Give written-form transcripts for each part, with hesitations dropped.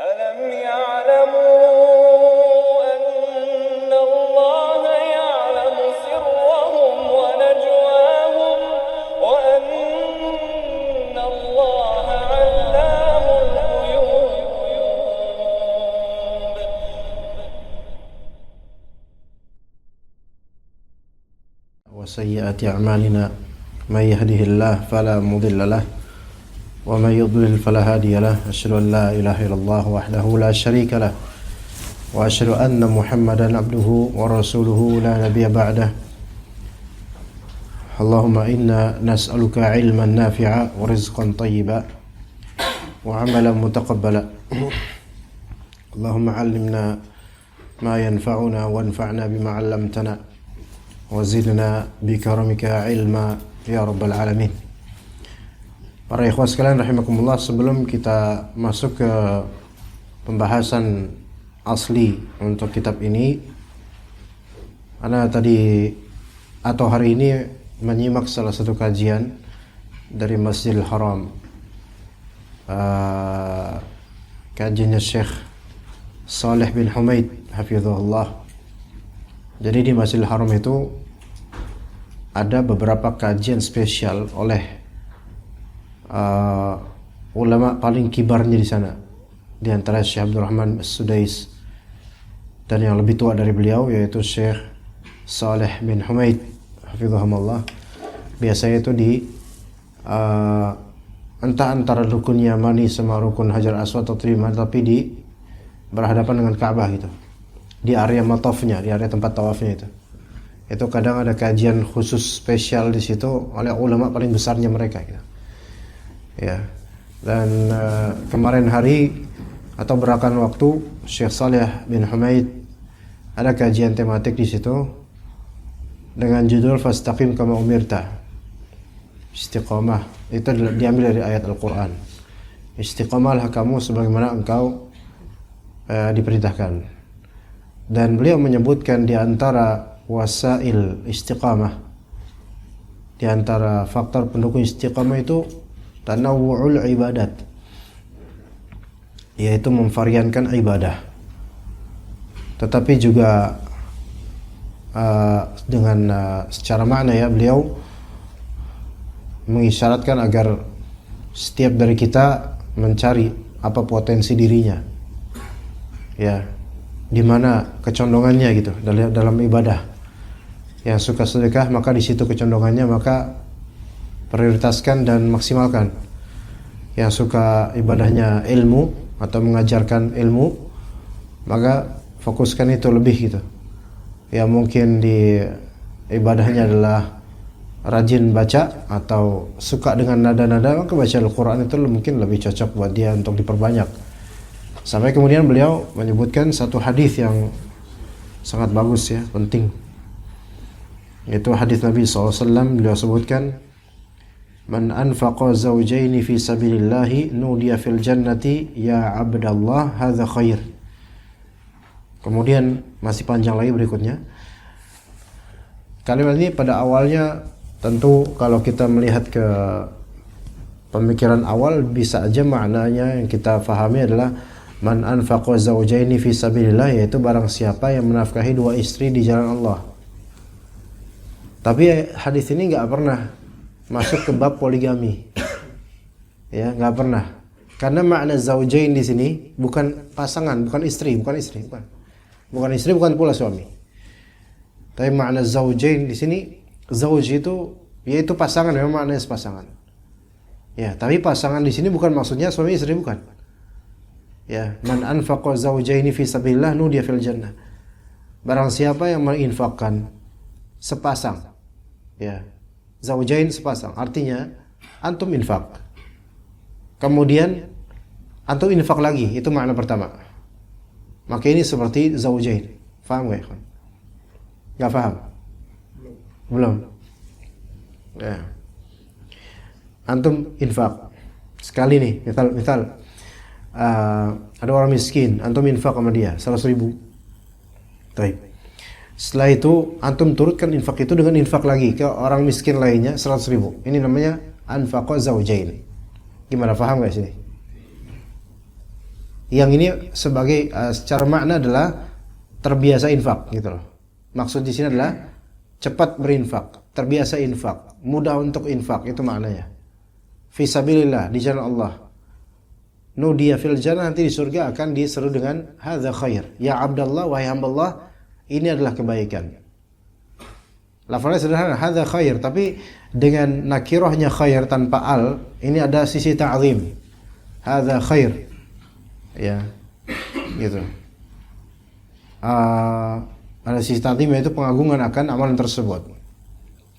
ألم يعلموا أن الله يعلم سرهم ونجواهم وأن الله علام الغيوب وسيئات أعمالنا من يهده الله فلا مضل له ومن يضلل فلا هادي له أشهد أن لا إله إلا الله وحده لا شريك له وأشهد أن محمدا عبده ورسوله لا نبي بعده اللهم إنا نسألك علما نافعا ورزقا طيبا وعملا متقبلا اللهم علمنا ما ينفعنا وانفعنا بما علمتنا وزدنا بكرمك علما ya rabbal alamin. Para ikhwah sekalian rahimakumullah, sebelum kita masuk ke pembahasan asli untuk kitab ini, ana tadi atau hari ini menyimak salah satu kajian dari Masjidil Haram, kajiannya Syekh Saleh bin Humaid hafizahullah. Jadi di Masjidil Haram itu ada beberapa kajian spesial oleh ulama paling kibarnya di sana. Di antara Syekh Abdurrahman As-Sudais dan yang lebih tua dari beliau yaitu Syekh Saleh bin Humaid hafizahumullah. Biasanya itu di entah antara rukun Yamani sama rukun Hajar Aswad atau Trimah, tapi di berhadapan dengan Ka'bah gitu. Di area matafnya, di area tempat tawafnya itu. Itu kadang ada kajian khusus spesial di situ oleh ulama paling besarnya mereka gitu. Ya. Dan kemarin hari atau berakan waktu Syekh Saleh bin Humaid ada kajian tematik di situ dengan judul Fastaqim kama umirta. Istiqamah itu diambil dari ayat Al-Qur'an. Istiqamahlah kamu sebagaimana engkau diperintahkan. Dan beliau menyebutkan di antara wasail istiqamah, di antara faktor pendukung istiqamah itu tanawwu'ul ibadat, yaitu memvariankan ibadah, tetapi juga dengan secara makna ya, beliau mengisyaratkan agar setiap dari kita mencari apa potensi dirinya, ya, di mana kecondongannya gitu dalam ibadah. Yang suka sedekah maka di situ kecondongannya, maka prioritaskan dan maksimalkan. Yang suka ibadahnya ilmu atau mengajarkan ilmu, maka fokuskan itu lebih gitu. Ya mungkin di ibadahnya adalah rajin baca atau suka dengan nada-nada, maka baca Al-Quran itu mungkin lebih cocok buat dia untuk diperbanyak. Sampai kemudian beliau menyebutkan satu hadis yang sangat bagus ya, penting. Itu hadis Nabi SAW. Beliau sebutkan, man anfaqa zawjaini fi sabilillahi nudiya fil jannati ya abdallah hadza khair. Kemudian masih panjang lagi berikutnya. Kalimat ini pada awalnya tentu kalau kita melihat ke pemikiran awal bisa aja maknanya yang kita fahami adalah man anfaqa zawjaini fi sabilillah, yaitu barang siapa yang menafkahi dua istri di jalan Allah. Tapi hadis ini nggak pernah masuk ke bab poligami, ya nggak pernah. Karena makna zaujain di sini bukan pasangan, bukan istri, bukan istri, bukan pula suami. Tapi makna zaujain di sini, zauj itu yaitu pasangan, memang maknanya sepasangan. Ya, tapi pasangan di sini bukan maksudnya suami istri, bukan. Ya, man anfaqa zaujaini fi sabilillah nudiya fil jannah. Barang siapa yang menginfakkan sepasang, ya, zaujain sepasang, artinya antum infak, kemudian antum infak lagi, itu makna pertama. Maka ini seperti zaujain. Faham gak ya? Gak faham? Belum? Ya. Antum infak sekali nih, misal ada orang miskin, antum infak sama dia 100.000. Baik. Setelah itu antum turutkan infak itu dengan infak lagi ke orang miskin lainnya 100.000. Ini namanya anfaqa zaujain. Gimana, paham gak sini? Yang ini sebagai secara makna adalah terbiasa infak gitu loh. Maksud di sini adalah cepat berinfak, terbiasa infak, mudah untuk infak, itu maknanya. Fisabilillah, di jalan Allah. Nudiya fil jannah, nanti di surga akan diseru dengan hadza khair. Ya Abdallah, wahai hamba Allah, ini adalah kebaikan. Lafaznya sederhana, hadza khair, tapi dengan nakirahnya khair tanpa al, ini ada sisi ta'zim. Hadza khair. Ya. Gitu. Ada sisi ta'zim, yaitu pengagungan akan amalan tersebut.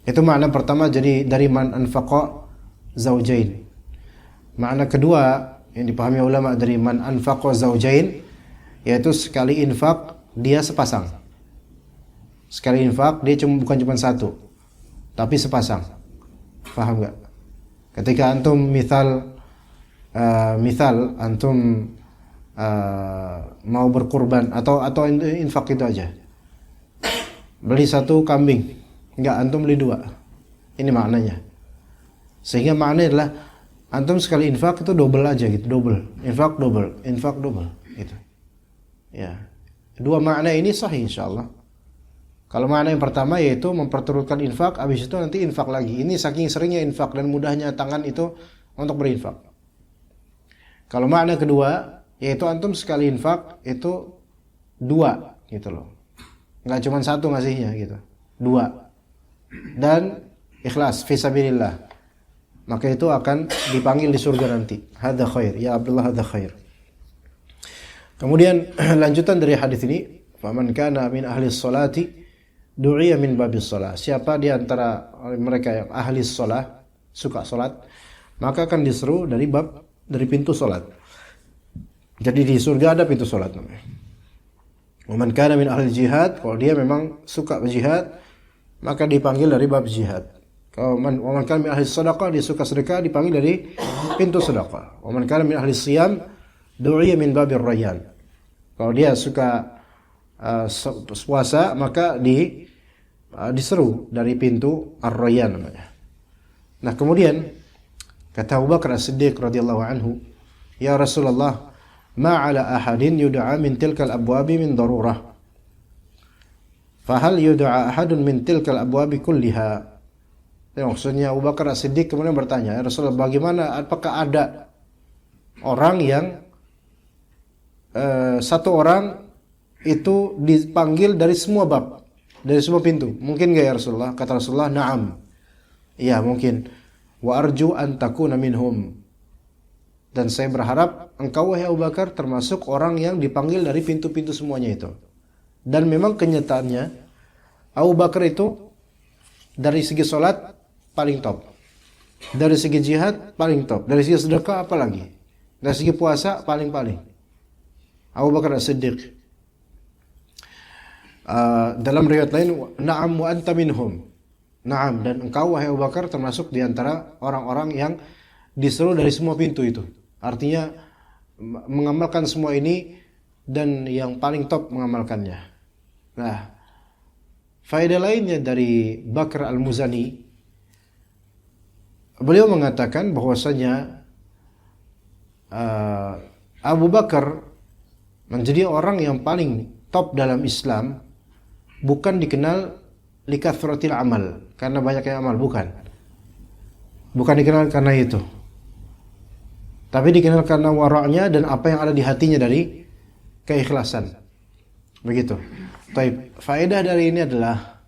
Itu makna pertama, jadi dari man anfaqa zaujain. Makna kedua yang dipahami ulama dari man anfaqa zaujain, yaitu sekali infak dia sepasang. Sekali infak dia bukan cuma satu, tapi sepasang. Paham enggak? Ketika antum misal antum mau berkurban atau infak itu aja. Beli satu kambing, enggak, antum beli dua. Ini maknanya. Sehingga maknanya adalah antum sekali infak itu double aja gitu, double. Infak double gitu. Ya. Dua makna ini sahih insyaallah. Kalau makna yang pertama yaitu memperturutkan infak, habis itu nanti infak lagi. Ini saking seringnya infak dan mudahnya tangan itu untuk berinfak. Kalau makna kedua yaitu antum sekali infak itu dua gitu loh. Enggak cuma satu ngasihnya gitu. Dua. Dan ikhlas fisabilillah. Maka itu akan dipanggil di surga nanti. Hadza khair, ya Abdullah, hadza khair. Kemudian lanjutan dari hadis ini, faman kana min ahli sholati du'iya min babis shalah. Siapa di antara mereka yang ahli shalah, suka salat, maka akan diseru dari pintu salat. Jadi di surga ada pintu salat namanya. Wa man kana min ahli jihad, kalau dia memang suka berjihad, maka dipanggil dari bab jihad. Kalau man kana min ahli sedekah, dia suka sedekah, dipanggil dari pintu sedekah. Wa man kana min ahli siyam du'iya min babir rayyan. Kalau dia suka puasa, maka diseru dari pintu Ar-Rayyan namanya. Nah, kemudian kata Abu Bakar As-Siddiq radhiyallahu anhu, "Ya Rasulullah, ma 'ala ahadin yud'a min tilkal abwabi min darurah. Fahal yud'a ahadun min tilkal abwabi kulliha?" Maksudnya Abu Bakar As-Siddiq kemudian bertanya, "Ya Rasulullah, bagaimana, apakah ada orang yang satu orang itu dipanggil dari semua bab, dari semua pintu? Mungkin enggak ya Rasulullah?" Kata Rasulullah, "Na'am." Iya, mungkin. "Wa arju an takuna minhum." Dan saya berharap engkau wahai Abu Bakar termasuk orang yang dipanggil dari pintu-pintu semuanya itu. Dan memang kenyataannya Abu Bakar itu dari segi salat paling top. Dari segi jihad paling top. Dari segi sedekah apalagi? Dari segi puasa paling-paling. Abu Bakar As-Siddiq. Dalam riwayat lain, "Na'am wa anta minhum." Na'am, dan engkau wahai Abu Bakar termasuk di antara orang-orang yang disuruh dari semua pintu itu. Artinya mengamalkan semua ini dan yang paling top mengamalkannya. Nah, faedah lainnya dari Bakr Al-Muzani, beliau mengatakan bahwasanya Abu Bakar menjadi orang yang paling top dalam Islam bukan dikenal likathratil amal, karena banyaknya amal, bukan dikenal karena itu, tapi dikenal karena waraknya dan apa yang ada di hatinya dari keikhlasan. Begitu. Baik, faedah dari ini adalah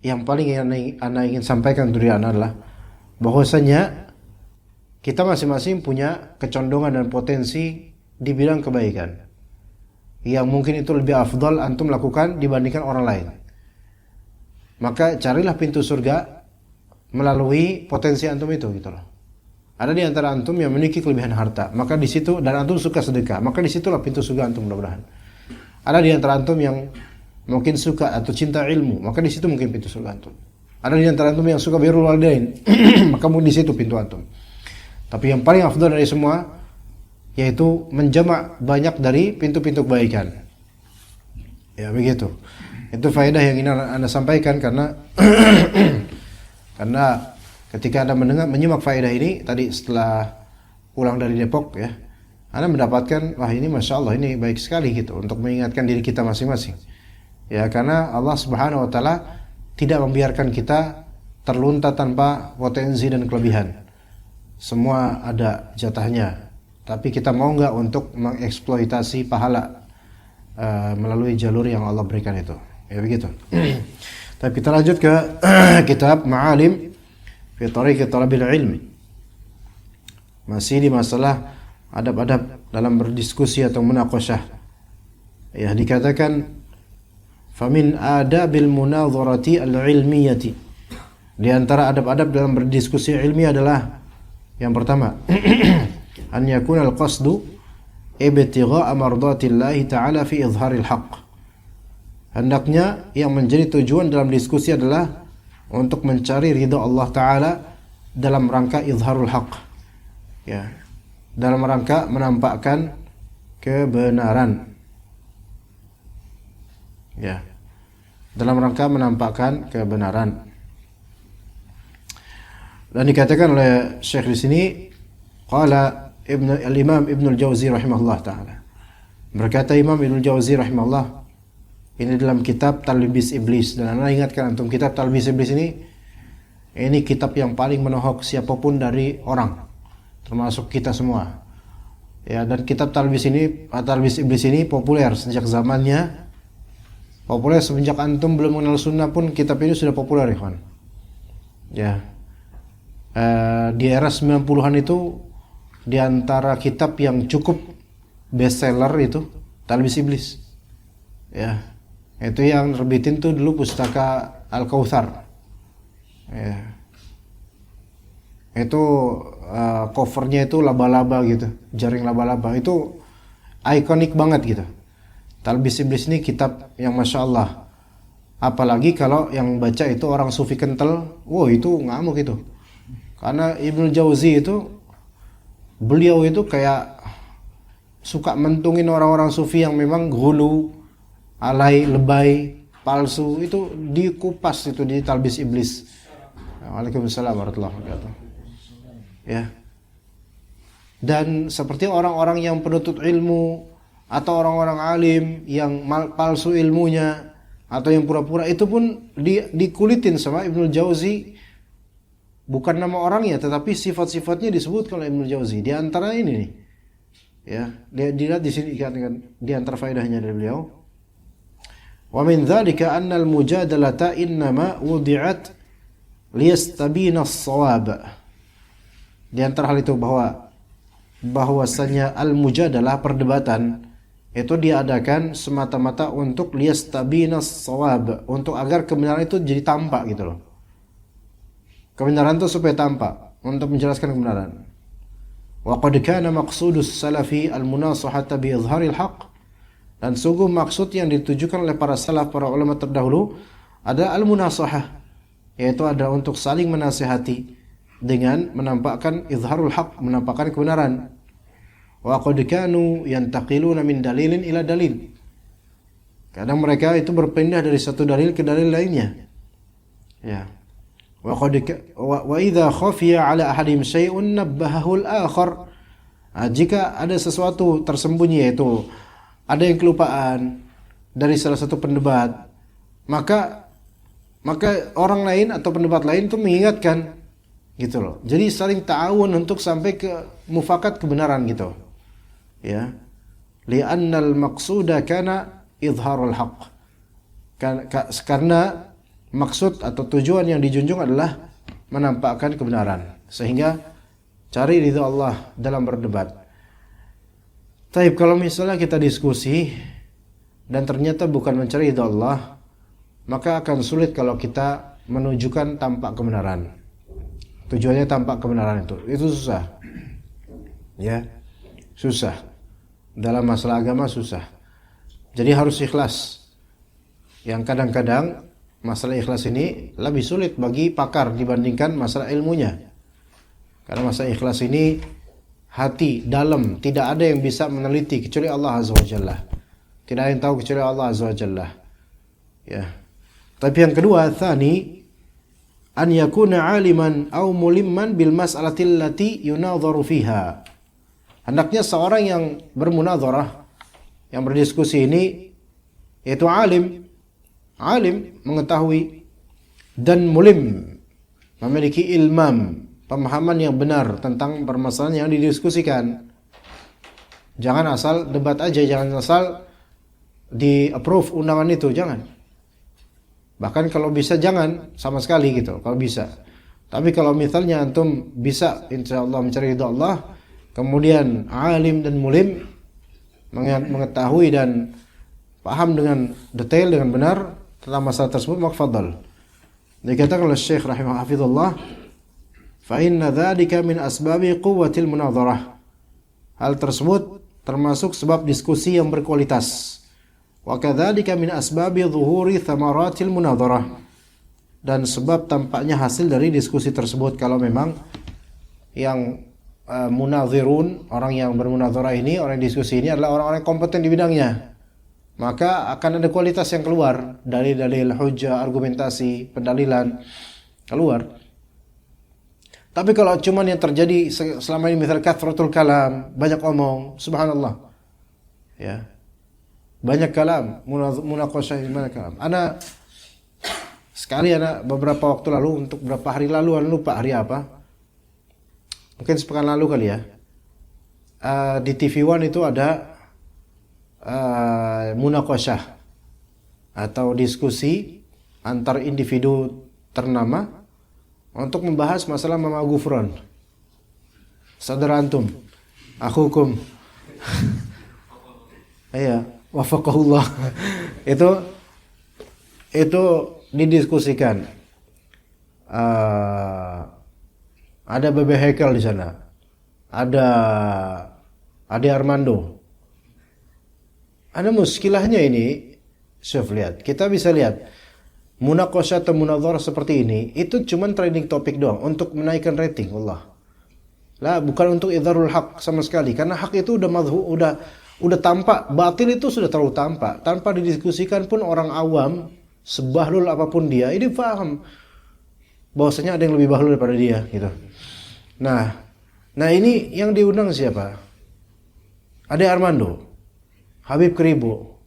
yang paling ana ingin sampaikan dari ana adalah bahwasanya kita masing-masing punya kecondongan dan potensi di bidang kebaikan yang mungkin itu lebih afdal antum lakukan dibandingkan orang lain. Maka carilah pintu surga melalui potensi antum itu gitu loh. Ada di antara antum yang memiliki kelebihan harta, maka di situ, dan antum suka sedekah, maka di situlah pintu surga antum mudah-mudahan. Ada di antara antum yang mungkin suka atau cinta ilmu, maka di situ mungkin pintu surga antum. Ada di antara antum yang suka birrul walidain, maka mungkin di situ pintu antum. Tapi yang paling afdal dari semua yaitu menjamak banyak dari pintu-pintu kebaikan. Ya begitu. Itu faedah yang ingin Anda sampaikan karena ketika Anda menyimak faedah ini tadi setelah pulang dari Depok ya, Anda mendapatkan, wah ini Masya Allah, ini baik sekali gitu, untuk mengingatkan diri kita masing-masing. Ya, karena Allah Subhanahu wa Ta'ala tidak membiarkan kita terlunta tanpa potensi dan kelebihan. Semua ada jatahnya. Tapi kita mau nggak untuk mengeksploitasi pahala melalui jalur yang Allah berikan itu. Ya begitu. Tapi kita lanjut ke kitab Ma'alim fi Thariqi Talabil Ilmi. Masih di masalah adab-adab dalam berdiskusi atau munaqasyah. Ya, dikatakan famin adabil munadharati al-ilmiyati. Di antara adab-adab dalam berdiskusi ilmiah adalah yang pertama, an yakuna al-qasdu ibtigha'a mardatillahi ta'ala fi izharil haqq. Hendaknya yang menjadi tujuan dalam diskusi adalah untuk mencari ridha Allah Ta'ala dalam rangka izharul haqq. Ya, dalam rangka menampakkan kebenaran. Ya, dalam rangka menampakkan kebenaran. Dan dikatakan oleh Syekh di sini, qala al-Imam Ibnu al-Jauzi rahimahullah taala. Berkata Imam Ibnu al-Jauzi rahimahullah, ini dalam kitab Talbis Iblis, dan Anda ingatkan antum, kitab Talbis Iblis ini kitab yang paling menohok siapapun dari orang, termasuk kita semua. Ya, dan kitab Talbis Iblis ini populer sejak zamannya. Populer semenjak antum belum mengenal sunnah pun kitab ini sudah populer, ikhwan. Ya. Di era 90-an itu di antara kitab yang cukup bestseller itu Talbis Iblis. Ya. Itu yang terbitin tuh dulu pustaka Al-Kautsar. Ya. Itu covernya itu laba-laba gitu, jaring laba-laba. Itu ikonik banget gitu. Talbis Iblis ini kitab yang Masya Allah. Apalagi kalau yang baca itu orang sufi kental, wow itu ngamuk itu. Karena Ibnu Jauzi itu, beliau itu kayak suka mentungin orang-orang sufi yang memang gulu, alay, lebay, palsu. Itu dikupas itu di Talbis Iblis. Waalaikumsalam warahmatullahi wabarakatuh. Ya. Dan seperti orang-orang yang penuntut ilmu atau orang-orang alim yang palsu ilmunya atau yang pura-pura, itu pun dikulitin sama Ibnu Jauzi. Bukan nama orangnya, tetapi sifat-sifatnya disebut oleh Ibnu Jauzi. Di antara ini nih, ya, dilihat di sini kan di antara faedahnya dari beliau. Wa min dzalika anna al-mujadalata innama wudi'at liyastabina as-shawab. Di antara hal itu bahwasanya al-mujadalah, perdebatan, itu diadakan semata-mata untuk liyastabina as-shawab, untuk agar kebenaran itu jadi tampak gitu loh. Kebenaran itu supaya tampak, untuk menjelaskan kebenaran. Wa qad kana maqsudus salafi al-munasahata bi izharil haqq. Dan sungguh maksud yang ditujukan oleh para salaf, para ulama terdahulu, ada al-munasahah, yaitu ada untuk saling menasihati dengan menampakkan izharul haqq, menampakkan kebenaran. Wa qad kanu yantaqiluna min dalilin ila dalil. Kadang mereka itu berpindah dari satu dalil ke dalil lainnya. Ya. Wa idza khafiya ala ahadihim syai'un nabbahahu al-akhar. Jika ada sesuatu tersembunyi, yaitu ada yang kelupaan dari salah satu pendebat, maka orang lain atau pendebat lain itu mengingatkan gitu loh. Jadi saling ta'awun untuk sampai ke mufakat kebenaran gitu. Ya. Li'annal maqsuda kana izharul haqq. Karena maksud atau tujuan yang dijunjung adalah menampakkan kebenaran, sehingga cari ridha Allah dalam berdebat. Taib, kalau misalnya kita diskusi dan ternyata bukan mencari ridha Allah, maka akan sulit kalau kita menunjukkan tampak kebenaran. Tujuannya tampak kebenaran itu susah. Ya, susah. Dalam masalah agama susah. Jadi harus ikhlas. Yang kadang-kadang masalah ikhlas ini lebih sulit bagi pakar dibandingkan masalah ilmunya. Karena masalah ikhlas ini hati, dalam, tidak ada yang bisa meneliti kecuali Allah Azza wa Jalla. Tidak ada yang tahu kecuali Allah Azza wa Jalla. Ya. Tapi yang kedua, tsani, an yakuna aliman aw mulimman bil mas'alati allati yunadharu fiha. Hendaknya seorang yang bermunadharah, yang berdiskusi ini, yaitu alim mengetahui, dan mulim, memiliki ilmam, pemahaman yang benar tentang permasalahan yang didiskusikan. Jangan asal debat aja, jangan asal di-approve undangan itu, jangan. Bahkan kalau bisa jangan sama sekali gitu, kalau bisa. Tapi kalau misalnya antum bisa insyaallah mencari ridha Allah, kemudian alim dan mulim, mengetahui dan paham dengan detail, dengan benar tentang masalah tersebut, maka fadal. Dikatakan oleh Syekh rahimahullah, fa inna dzalika min asbabi quwwatil munadharah. Hal tersebut termasuk sebab diskusi yang berkualitas. Wa kadzalika min asbabi dhuhuri thamaratil munadharah. Dan sebab tampaknya hasil dari diskusi tersebut, kalau memang yang munadhirun, orang yang bermunadharah ini, orang yang diskusi ini adalah orang-orang kompeten di bidangnya, maka akan ada kualitas yang keluar dari dalil, hujjah, argumentasi, pendalilan keluar. Tapi kalau cuman yang terjadi selama ini misal kathratul kalam, banyak omong, subhanallah, ya, banyak kalam, munaqashah, banyak kalam. Ana beberapa waktu lalu, untuk beberapa hari lalu, ana lupa hari apa, mungkin sepekan lalu kali ya, di TV One itu ada munaqashah atau diskusi antar individu ternama untuk membahas masalah Mama Gufron. Saudara antum, akhukum. Iya, wafaqahullah. Itu didiskusikan. Ada Bebe Hekel di sana. Ada Ade Armando. Ada muskilahnya ini, Syuf, lihat. Kita bisa lihat munaqashah atau munadharah seperti ini, itu cuman trending topik doang untuk menaikkan rating, Allah. Lah, bukan untuk idharul haq sama sekali, karena hak itu udah tampak, batil itu sudah terlalu tampak. Tanpa didiskusikan pun orang awam, sebahlul apapun dia, ini paham bahwasanya ada yang lebih bahlul daripada dia, gitu. Nah ini yang diundang siapa? Ade Armando, Habib Kribo,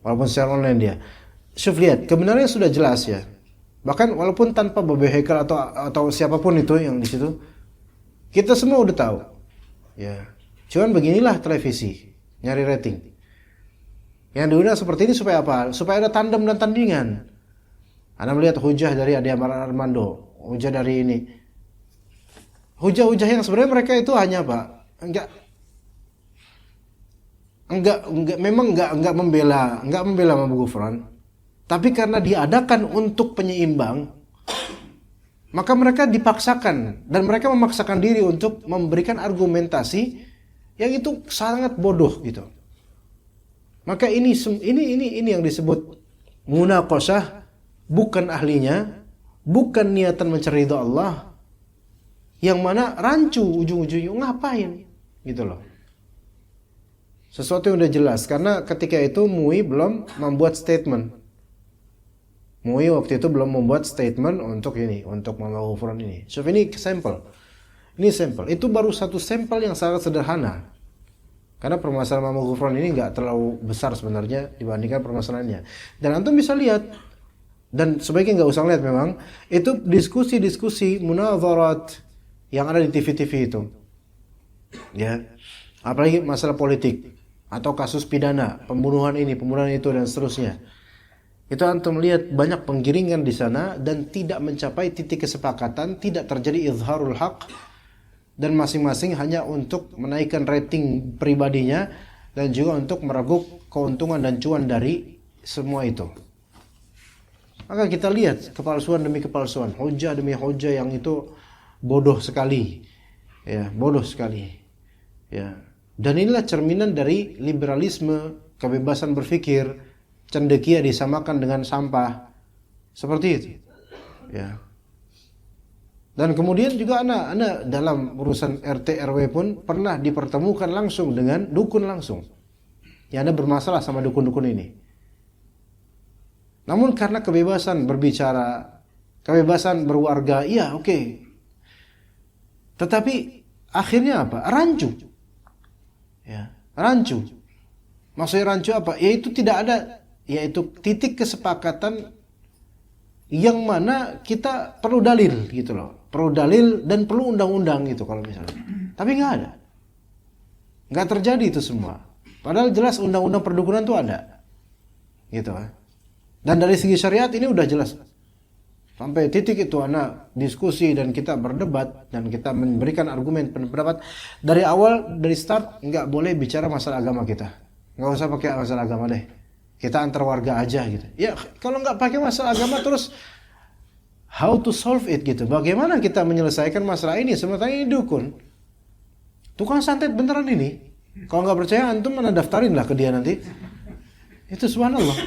walaupun secara online dia. Syuf, lihat, kebenarannya sudah jelas ya. Bahkan walaupun tanpa Bebe Hekel atau siapapun itu yang di situ, kita semua udah tahu. Ya. Cuman beginilah televisi, nyari rating. Yang diundang seperti ini supaya apa? Supaya ada tandem dan tandingan. Anda melihat hujah dari Ade Armando, hujah dari ini. Hujah-hujah yang sebenarnya mereka itu hanya apa? Memang enggak membela Mama Gufron, tapi karena diadakan untuk penyeimbang, maka mereka dipaksakan dan mereka memaksakan diri untuk memberikan argumentasi yang itu sangat bodoh gitu. Maka ini yang disebut munaqashah, bukan ahlinya, bukan niatan mencari ridha Allah, yang mana rancu ujung-ujungnya ngapain gitu loh. Sesuatu yang udah jelas, karena ketika itu MUI belum membuat statement. MUI waktu itu belum membuat statement untuk Mama Gufron ini. So ini sampel. Ini sampel. Itu baru satu sampel yang sangat sederhana. Karena permasalahan Mama Gufron ini nggak terlalu besar sebenarnya dibandingkan permasalahannya. Dan antum bisa lihat, dan sebaiknya nggak usah lihat memang, itu diskusi-diskusi munadharat yang ada di TV-TV itu. Ya. Apalagi masalah politik atau kasus pidana, pembunuhan ini, pembunuhan itu, dan seterusnya. Itu antum lihat banyak penggiringan di sana dan tidak mencapai titik kesepakatan, tidak terjadi izharul haq, dan masing-masing hanya untuk menaikkan rating pribadinya dan juga untuk meragup keuntungan dan cuan dari semua itu. Maka kita lihat kepalsuan demi kepalsuan, hujah demi hujah yang itu bodoh sekali. Ya, bodoh sekali. Ya. Dan inilah cerminan dari liberalisme, kebebasan berpikir, cendekia disamakan dengan sampah. Seperti itu. Ya. Dan kemudian juga anak dalam urusan RT RW pun pernah dipertemukan langsung dengan dukun langsung. Yang ada bermasalah sama dukun-dukun ini. Namun karena kebebasan berbicara, kebebasan berwarga, iya oke. Tetapi akhirnya apa? Rancu. Ya, rancu. Maksudnya rancu apa? Yaitu tidak ada, yaitu titik kesepakatan yang mana kita perlu dalil gitu loh. Perlu dalil dan perlu undang-undang gitu kalau misalnya. Tapi nggak ada. Nggak terjadi itu semua. Padahal jelas undang-undang perdukunan itu ada. Gitu kan. Dan dari segi syariat ini udah jelas. Sampai titik itu anak diskusi dan kita berdebat dan kita memberikan argumen pendapat dari awal, dari start nggak boleh bicara masalah agama kita, nggak usah pakai masalah agama deh, kita antar warga aja gitu. Ya kalau nggak pakai masalah agama terus how to solve it gitu, bagaimana kita menyelesaikan masalah ini? Sementara ini dukun, tukang santet beneran ini. Kalau nggak percaya antum mana daftarin lah ke dia nanti. Itu subhanallah.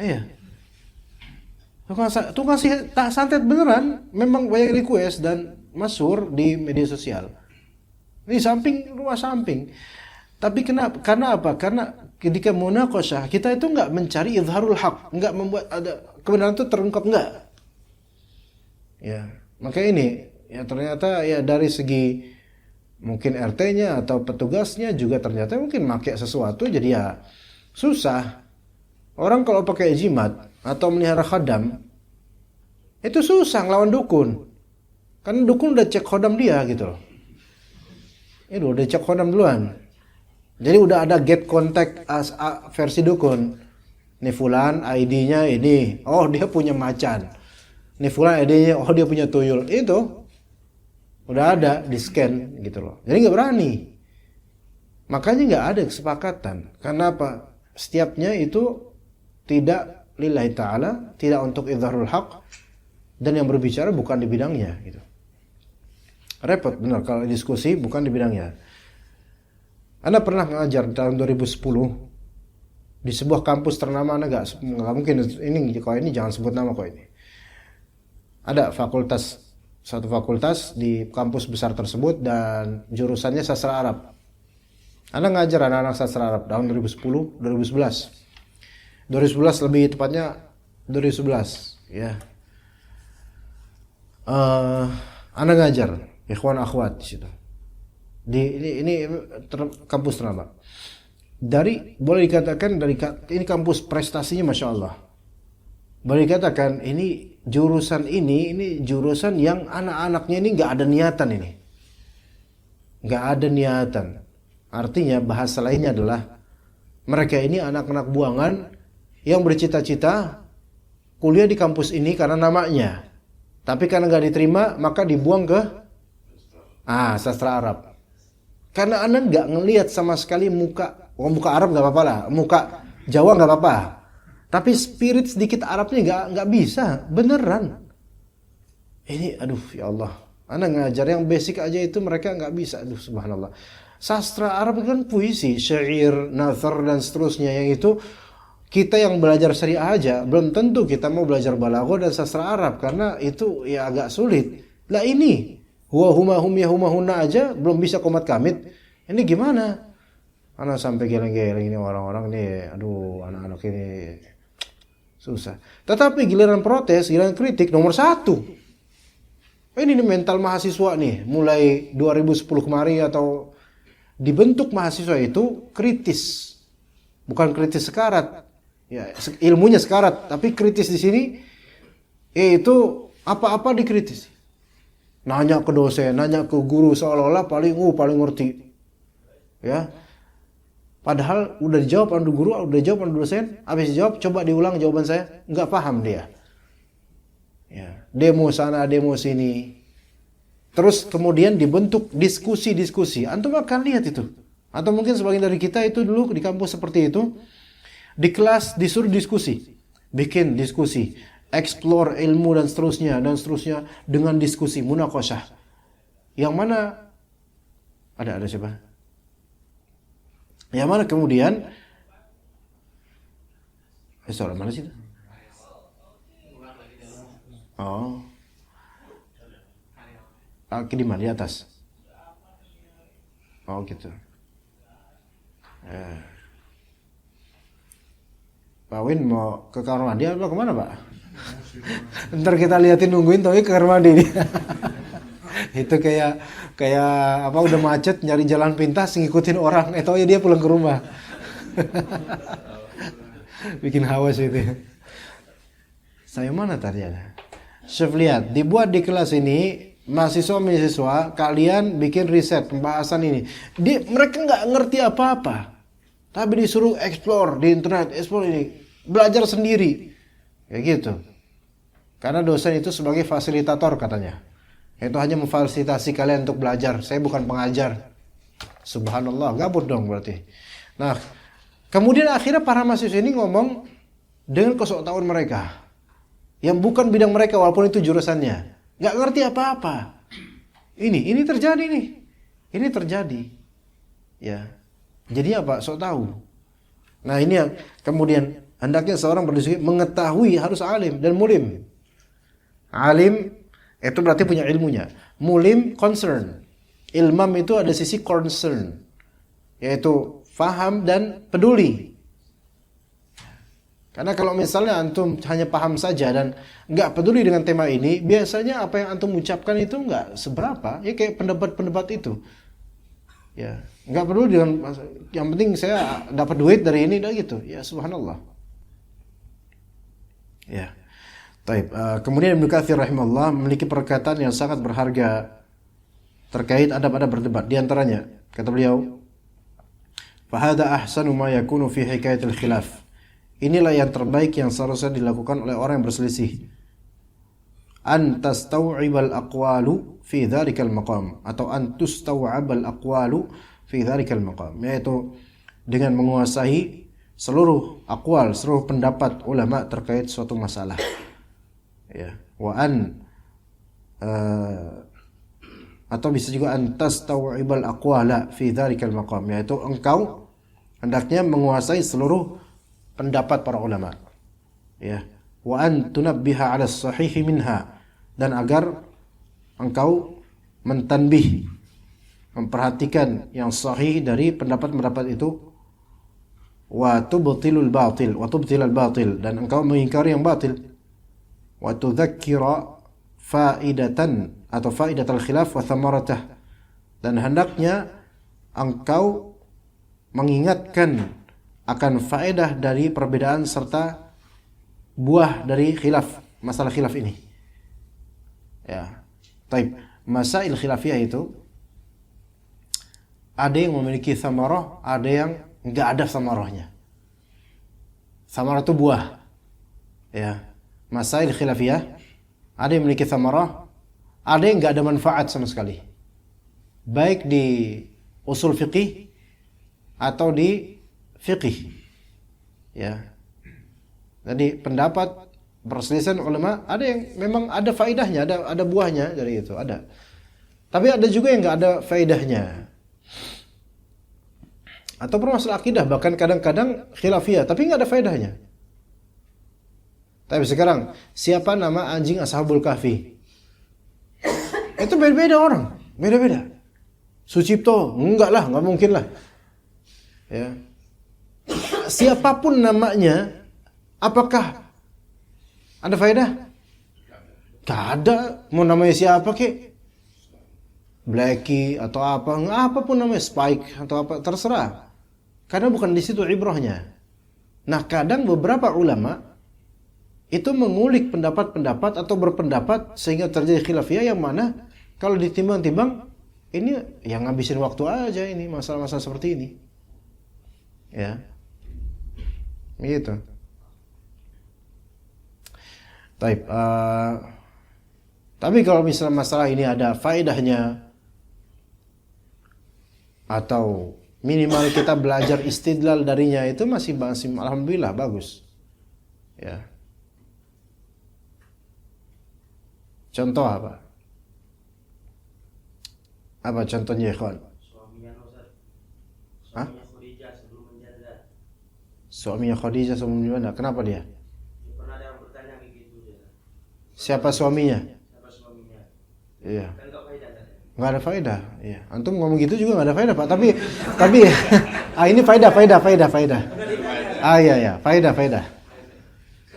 Iya. Tukang santet beneran, memang banyak request dan masyhur di media sosial. Ini samping, rumah samping. Tapi kenapa? Karena apa? Karena ketika munaqasyah kita itu nggak mencari izharul haq, nggak membuat ada kebenaran itu terungkap, nggak. Ya, maka ini ya ternyata ya dari segi mungkin RT-nya atau petugasnya juga ternyata mungkin pakai sesuatu jadi ya susah. Orang kalau pakai jimat atau melihara khadam itu susah ngelawan dukun. Kan dukun udah cek khodam dia gitu loh. Ini udah cek khodam duluan. Jadi udah ada get contact versi dukun. Nih fulan ID-nya ini. Oh dia punya macan. Nih fulan ID-nya. Oh dia punya tuyul. Itu udah ada di scan gitu loh. Jadi nggak berani. Makanya nggak ada kesepakatan. Karena apa? Setiapnya itu tidak lillahi ta'ala, tidak untuk idharul haq, dan yang berbicara bukan di bidangnya gitu. Repot benar kalau diskusi bukan di bidangnya. Anda pernah mengajar tahun 2010 di sebuah kampus ternama, Anda nggak mungkin ini kalau ini jangan sebut nama kok ini. Ada satu fakultas di kampus besar tersebut dan jurusannya sastra Arab. Anda ngajar anak-anak sastra Arab tahun 2010, 2011. 2011 lebih tepatnya 2011 ya. Anda ngajar ikhwan akhwat di situ. Ini kampus ternama. Boleh dikatakan ini kampus prestasinya Masya Allah. Boleh dikatakan ini jurusan yang anak-anaknya ini nggak ada niatan ini. Nggak ada niatan. Artinya bahasa lainnya adalah mereka ini anak-anak buangan yang bercita-cita kuliah di kampus ini karena namanya. Tapi karena nggak diterima maka dibuang ke sastra Arab. Karena Anda nggak ngelihat sama sekali muka Arab nggak apa-apa lah, muka Jawa nggak apa-apa. Tapi spirit sedikit Arabnya nggak bisa, beneran. Ini aduh ya Allah. Anda ngajar yang basic aja itu mereka nggak bisa, aduh subhanallah. Sastra Arab kan puisi, syair, nazar dan seterusnya yang itu kita yang belajar syariah aja belum tentu kita mau belajar balaghah dan sastra Arab karena itu ya agak sulit. Lah ini huwa huma hum yahumahunna aja belum bisa komat kamit. Ini gimana? Anak sampai geleng-geleng ini orang-orang nih, aduh anak-anak ini susah. Tetapi giliran protes, giliran kritik nomor 1. Ini mental mahasiswa nih, mulai 2010 kemarin atau dibentuk mahasiswa itu kritis. Bukan kritis sekarat. Ya, ilmunya sekarat, tapi kritis di sini itu apa-apa dikritis. Nanya ke dosen, nanya ke guru seolah-olah paling ngerti. Ya. Padahal udah dijawab oleh guru, udah dijawab oleh dosen, habis dijawab coba diulang jawaban saya, enggak paham dia. Ya, demo sana, demo sini. Terus kemudian dibentuk diskusi-diskusi. Antum akan lihat itu. Atau mungkin sebagian dari kita itu dulu di kampus seperti itu. Di kelas disuruh diskusi, bikin diskusi, explore ilmu dan seterusnya dengan diskusi munaqasyah. Yang mana ada siapa? Yang mana kemudian soal mana sih? Oh. Di mana? Di atas. Oh gitu. Pak Win mau ke kamar mandi atau kemana Pak? Ntar kita liatin nungguin tapi ke kamar mandi nih. Itu kayak apa, udah macet nyari jalan pintas ngikutin orang, tahu ya dia pulang ke rumah. Bikin hawas itu. Saya mana tadi ada? Chef lihat, dibuat di kelas ini mahasiswa kalian bikin riset pembahasan ini. Mereka nggak ngerti apa-apa, tapi disuruh explore di internet, explore ini, belajar sendiri, kayak gitu. Karena dosen itu sebagai fasilitator katanya. Itu hanya memfasilitasi kalian untuk belajar. Saya bukan pengajar. Subhanallah, gabut dong berarti. Nah, kemudian akhirnya para mahasiswa ini ngomong dengan kesoktahuan mereka, yang bukan bidang mereka walaupun itu jurusannya. Gak ngerti apa-apa. Ini terjadi nih. Ini terjadi. Ya. Jadi apa? Sok tahu. Nah, ini yang kemudian hendaknya seorang berdiskusi mengetahui harus alim dan mulim. Alim itu berarti punya ilmunya. Mulim concern. Ilmam itu ada sisi concern, yaitu faham dan peduli. Karena kalau misalnya antum hanya paham saja dan nggak peduli dengan tema ini, biasanya apa yang antum ucapkan itu nggak seberapa. Ya kayak pendapat-pendapat itu. Ya, nggak peduli dengan, yang penting saya dapat duit dari ini, dah gitu. Ya, subhanallah. Ya. Taib. Kemudian Ibnu Katsir rahimahullah memiliki perkataan yang sangat berharga terkait adab-adab berdebat. Di antaranya, kata beliau, "Fahada ahsanu ma yakunu fi hikayatil khilaf." Inilah yang terbaik yang seharusnya dilakukan oleh orang yang berselisih. An tastau'ibal aqwalu fi dzalikal maqam, atau an tustau'abal aqwalu fi dzalikal maqam, yaitu dengan menguasai seluruh aqwal, seluruh pendapat ulama terkait suatu masalah. Ya, wa an atau bisa juga an tastau'ibal aqwala fi dzalikal maqam, yaitu engkau hendaknya menguasai seluruh pendapat para ulama. Ya, wa an tunabbiha 'ala as-sahih minha, dan agar engkau mentanbih, memperhatikan yang sahih dari pendapat-pendapat itu, wa tubtilul batil, wa tubtilal batil, dan engkau mengingkari yang batil, wa tudzakkira faidatan atau faidatal khilaf wa thamaratahu, dan hendaknya engkau mengingatkan akan faedah dari perbedaan serta buah dari khilaf, masalah khilaf ini. Ya. Taib. Masail khilafiyah itu ada yang memiliki thamarah, ada yang enggak ada thamarahnya. Thamarah itu buah. Ya. Masail khilafiyah ada yang memiliki thamarah, ada yang enggak ada manfaat sama sekali. Baik di usul fiqih atau di fiqih. Ya. Jadi pendapat perselisihan ulama ada yang memang ada faedahnya, ada buahnya dari itu, ada. Tapi ada juga yang enggak ada faedahnya. Atau permasalahan akidah, bahkan kadang-kadang khilafiyah tapi enggak ada faedahnya. Tapi sekarang, siapa nama anjing Ashabul Kahfi? Itu beda-beda orang, beda-beda. Sucipto, enggak lah, enggak mungkin lah. Ya. Siapapun namanya, apakah ada faedah? Gak ada. Mau namanya siapa kek? Blacky atau apa, apapun namanya, Spike atau apa, terserah. Karena bukan di situ ibrahnya. Nah, kadang beberapa ulama itu mengulik pendapat-pendapat atau berpendapat sehingga terjadi khilafiyah yang mana kalau ditimbang-timbang ini yang ngabisin waktu aja, ini masalah-masalah seperti ini. Ya. Gitu. Taib. Tapi kalau misalnya masalah ini ada faedahnya atau minimal kita belajar istidlal darinya, itu masih alhamdulillah bagus. Ya. Contoh apa? Apa contohnya, ikhwan? Hah? Suaminya Khadijah sebelum meninggal. Kenapa dia? Pernah ada yang bertanya begitu dia. Siapa suaminya? Siapa suaminya? Iya. Kan enggak faedah tadi. Enggak ada faedah. Iya. Antum ngomong gitu juga enggak ada faedah, Pak. Tapi ini faedah. Iya, faedah.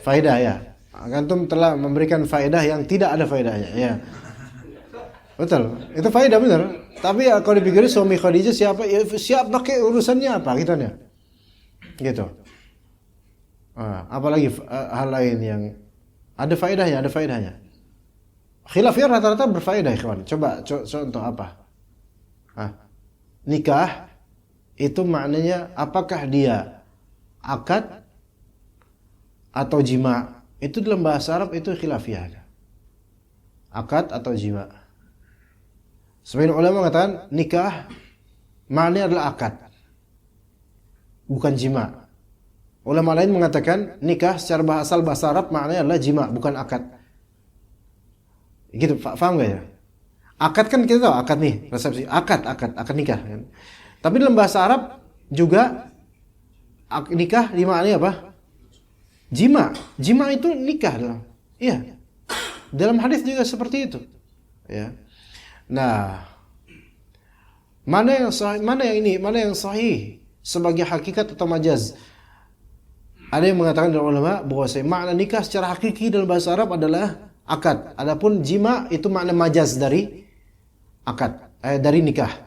Faedah ya. Antum telah memberikan faedah yang tidak ada faedahnya, ya. Betul, itu faedah benar. Tapi ya, kalau dipikirin suami Khadijah siapa? Ya, siap pakai urusannya apa kitanya? Gitu. Apalagi hal lain yang ada faedahnya. Khilafiyah rata-rata berfaedah, ikhwan. Coba contoh apa? Nikah itu maknanya apakah dia akad atau jima? Itu dalam bahasa Arab itu khilafiyah. Akad atau jima. Sebagian ulama mengatakan nikah maknanya adalah akad, bukan jima. Ulama lain mengatakan nikah secara bahasa Arab maknanya adalah jima, bukan akad. Gitu, paham gak ya? Akad kan kita tahu, akad nih, resepsi, akad nikah. Kan? Tapi dalam bahasa Arab juga nikah dimaknai apa? Jima. Jima itu nikah dalam. Iya. Dalam hadis juga seperti itu. Ya. Nah, mana yang sahih sebagai hakikat atau majaz? Ada yang mengatakan dalam ulama bahwa makna nikah secara hakiki dalam bahasa Arab adalah akad. Adapun jima itu makna majaz dari akad, dari nikah.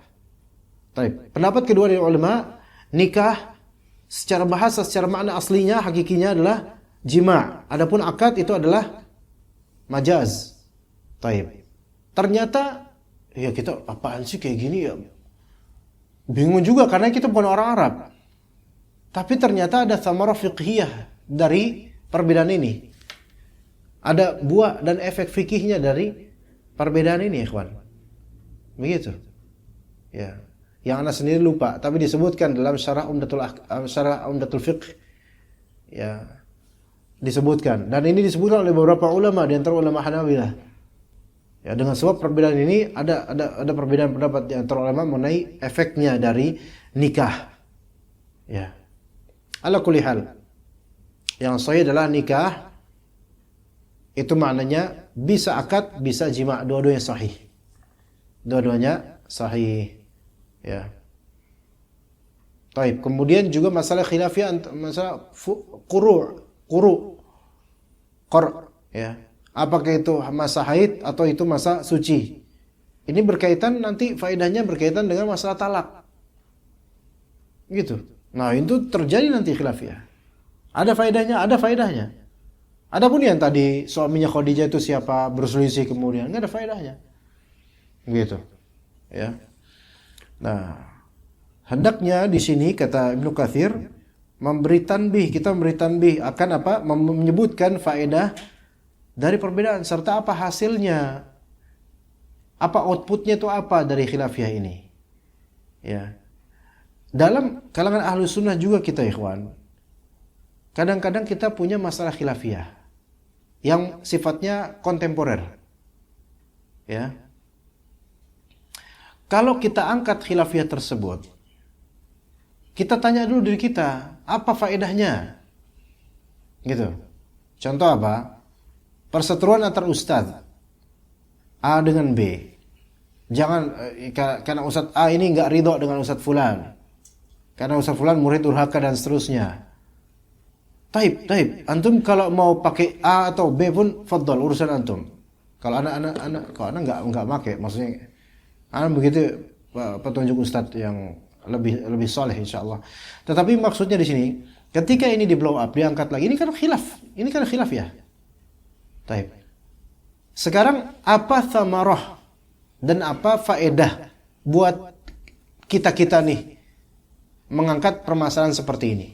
Baik. Pendapat kedua dari ulama, nikah secara bahasa, secara makna aslinya, hakikinya adalah jima. Adapun akad itu adalah majaz. Baik. Ternyata ya kita apaan sih kayak gini ya? Bingung juga karena kita bukan orang Arab. Tapi ternyata ada thamarah fiqhiyah dari perbedaan ini. Ada buah dan efek fikihnya dari perbedaan ini, ikhwan. Begitu. Ya. Yang anak sendiri lupa, tapi disebutkan dalam syarah Umdatul Fiqh. Ya. Disebutkan, dan ini disebutkan oleh beberapa ulama di antara ulama Hanabilah. Ya, dengan sebab perbedaan ini ada perbedaan pendapat di antara ulama mengenai efeknya dari nikah. Ya. Ala kulli hal. Yang sahih adalah nikah itu maknanya bisa akad, bisa jima, dua-duanya sahih. Dua-duanya sahih. Ya. Baik, kemudian juga masalah khilafiyah, masalah quru, ya. Apakah itu masa haid atau itu masa suci? Ini berkaitan, nanti faedahnya berkaitan dengan masalah talak. Gitu. Nah, itu terjadi nanti khilafiyah. Ada faedahnya. Adapun yang tadi suaminya Khadijah itu siapa, berselisih kemudian, enggak ada faedahnya. Gitu. Ya. Nah, hendaknya di sini kata Ibnu Katsir kita memberi tanbih akan apa? Menyebutkan faedah dari perbedaan serta apa hasilnya, apa outputnya itu apa dari khilafiyah ini. Ya. Dalam kalangan ahlu sunnah juga kita, ikhwan, kadang-kadang kita punya masalah khilafiyah yang sifatnya kontemporer. Ya. Kalau kita angkat khilafiyah tersebut, kita tanya dulu diri kita, apa faedahnya? Gitu. Contoh apa? Perseteruan antar ustadz A dengan B. Jangan karena ustadz A ini enggak ridho dengan ustadz fulan. Karena ustadz fulan murid durhaka dan seterusnya. Taib. Antum kalau mau pakai A atau B pun fadhal, urusan antum. Kalau anak enggak pakai, maksudnya anak begitu petunjuk ustadz yang lebih soleh insyaallah. Tetapi maksudnya di sini, ketika ini di blow up, diangkat lagi, ini kan khilaf ya. Taib. Sekarang apa thamarah dan apa faedah buat kita nih mengangkat permasalahan seperti ini?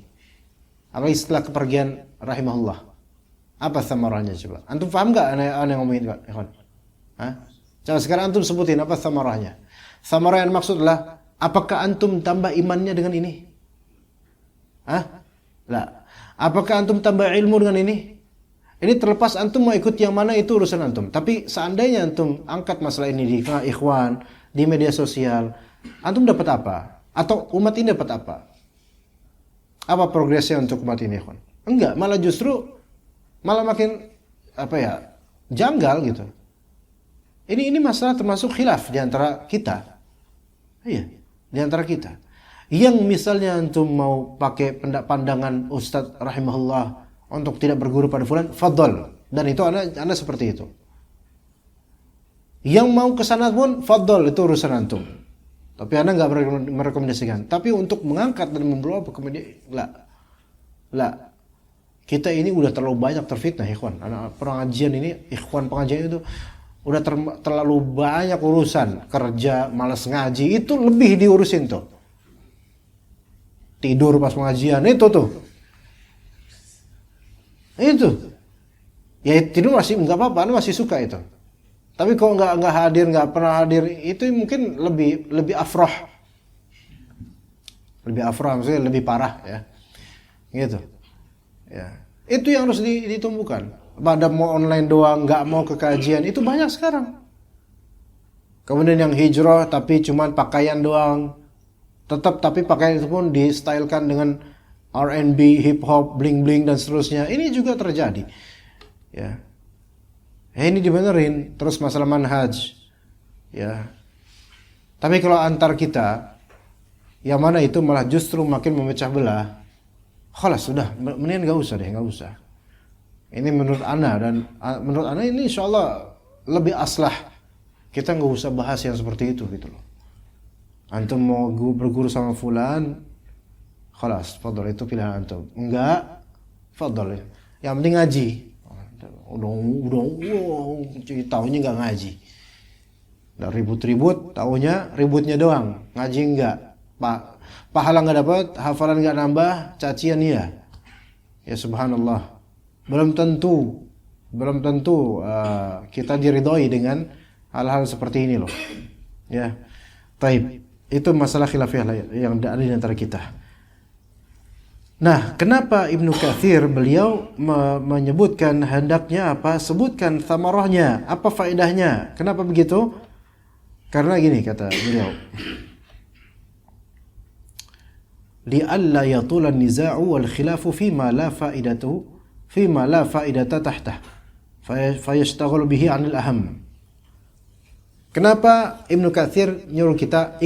Apalagi setelah kepergian rahimahullah. Apa thamarahnya coba? Antum paham enggak aneh ngomongin Pak? Coba sekarang antum sebutin apa thamarahnya. Thamarah yang maksud adalah apakah antum tambah imannya dengan ini? Lah. Apakah antum tambah ilmu dengan ini? Ini terlepas antum mau ikut yang mana itu urusan antum. Tapi seandainya antum angkat masalah ini di ikhwan, di media sosial, antum dapat apa? Atau umat ini dapat apa? Apa progresnya untuk umat ini, ikhwan? Enggak, malah justru makin janggal gitu. Ini masalah termasuk khilaf di antara kita. Iya, di antara kita. Yang misalnya antum mau pakai pandangan Ustadz rahimahullah untuk tidak berguru pada fulan, fadhal. Dan itu anda seperti itu. Yang mau ke sana pun fadl, itu urusan antum. Tapi Anda nggak merekomendasikan. Tapi untuk mengangkat dan membawa kemudian lah. Kita ini udah terlalu banyak terfitnah, ikhwan. Anak pengajian ini, ikhwan pengajian itu udah terlalu banyak urusan, kerja, malas ngaji, itu lebih diurusin tuh. Tidur pas pengajian itu tuh. Itu. Ya tidur masih nggak apa-apa, Anda masih suka itu. Tapi kalau nggak hadir, nggak pernah hadir, itu mungkin lebih afrah. Lebih afrah, maksudnya lebih parah ya. Gitu. Ya, itu yang harus ditumbuhkan. Pada mau online doang, nggak mau ke kajian, itu banyak sekarang. Kemudian yang hijrah tapi cuman pakaian doang, tapi pakaian itu pun di-stylekan dengan R&B, hip hop, bling bling dan seterusnya. Ini juga terjadi. Ya, ini dibenerin. Terus masalah manhaj. Ya, tapi kalau antar kita, yang mana itu malah justru makin memecah belah. Khalas sudah, mendingan nggak usah. Ini menurut ana, dan menurut ana ini insyaallah lebih aslah. Kita nggak usah bahas yang seperti itu gitu loh. Antum mau berguru sama fulan, khalas, fadhol, itu pilihan antum. Enggak, fadhol. Yang penting ngaji. Udah, tahunya nggak ngaji. Udah ribut-ribut, tahunya ributnya doang, ngaji enggak. Pahala nggak dapat, hafalan nggak nambah, cacian iya. Ya subhanallah. Belum tentu kita diridhoi dengan hal-hal seperti ini loh. Ya, taib. Itu masalah khilafiyah yang ada di antara kita. Nah, kenapa Ibnu Katsir beliau menyebutkan hendaknya apa? Sebutkan thamarahnya, apa faedahnya? Kenapa begitu? Karena gini kata beliau. Li'alla yatula an-niza'u wal khilafu fima la fa'idata tahtah fayashtaghalu bihi 'anil aham. Kenapa Ibnu Katsir nyuruh kita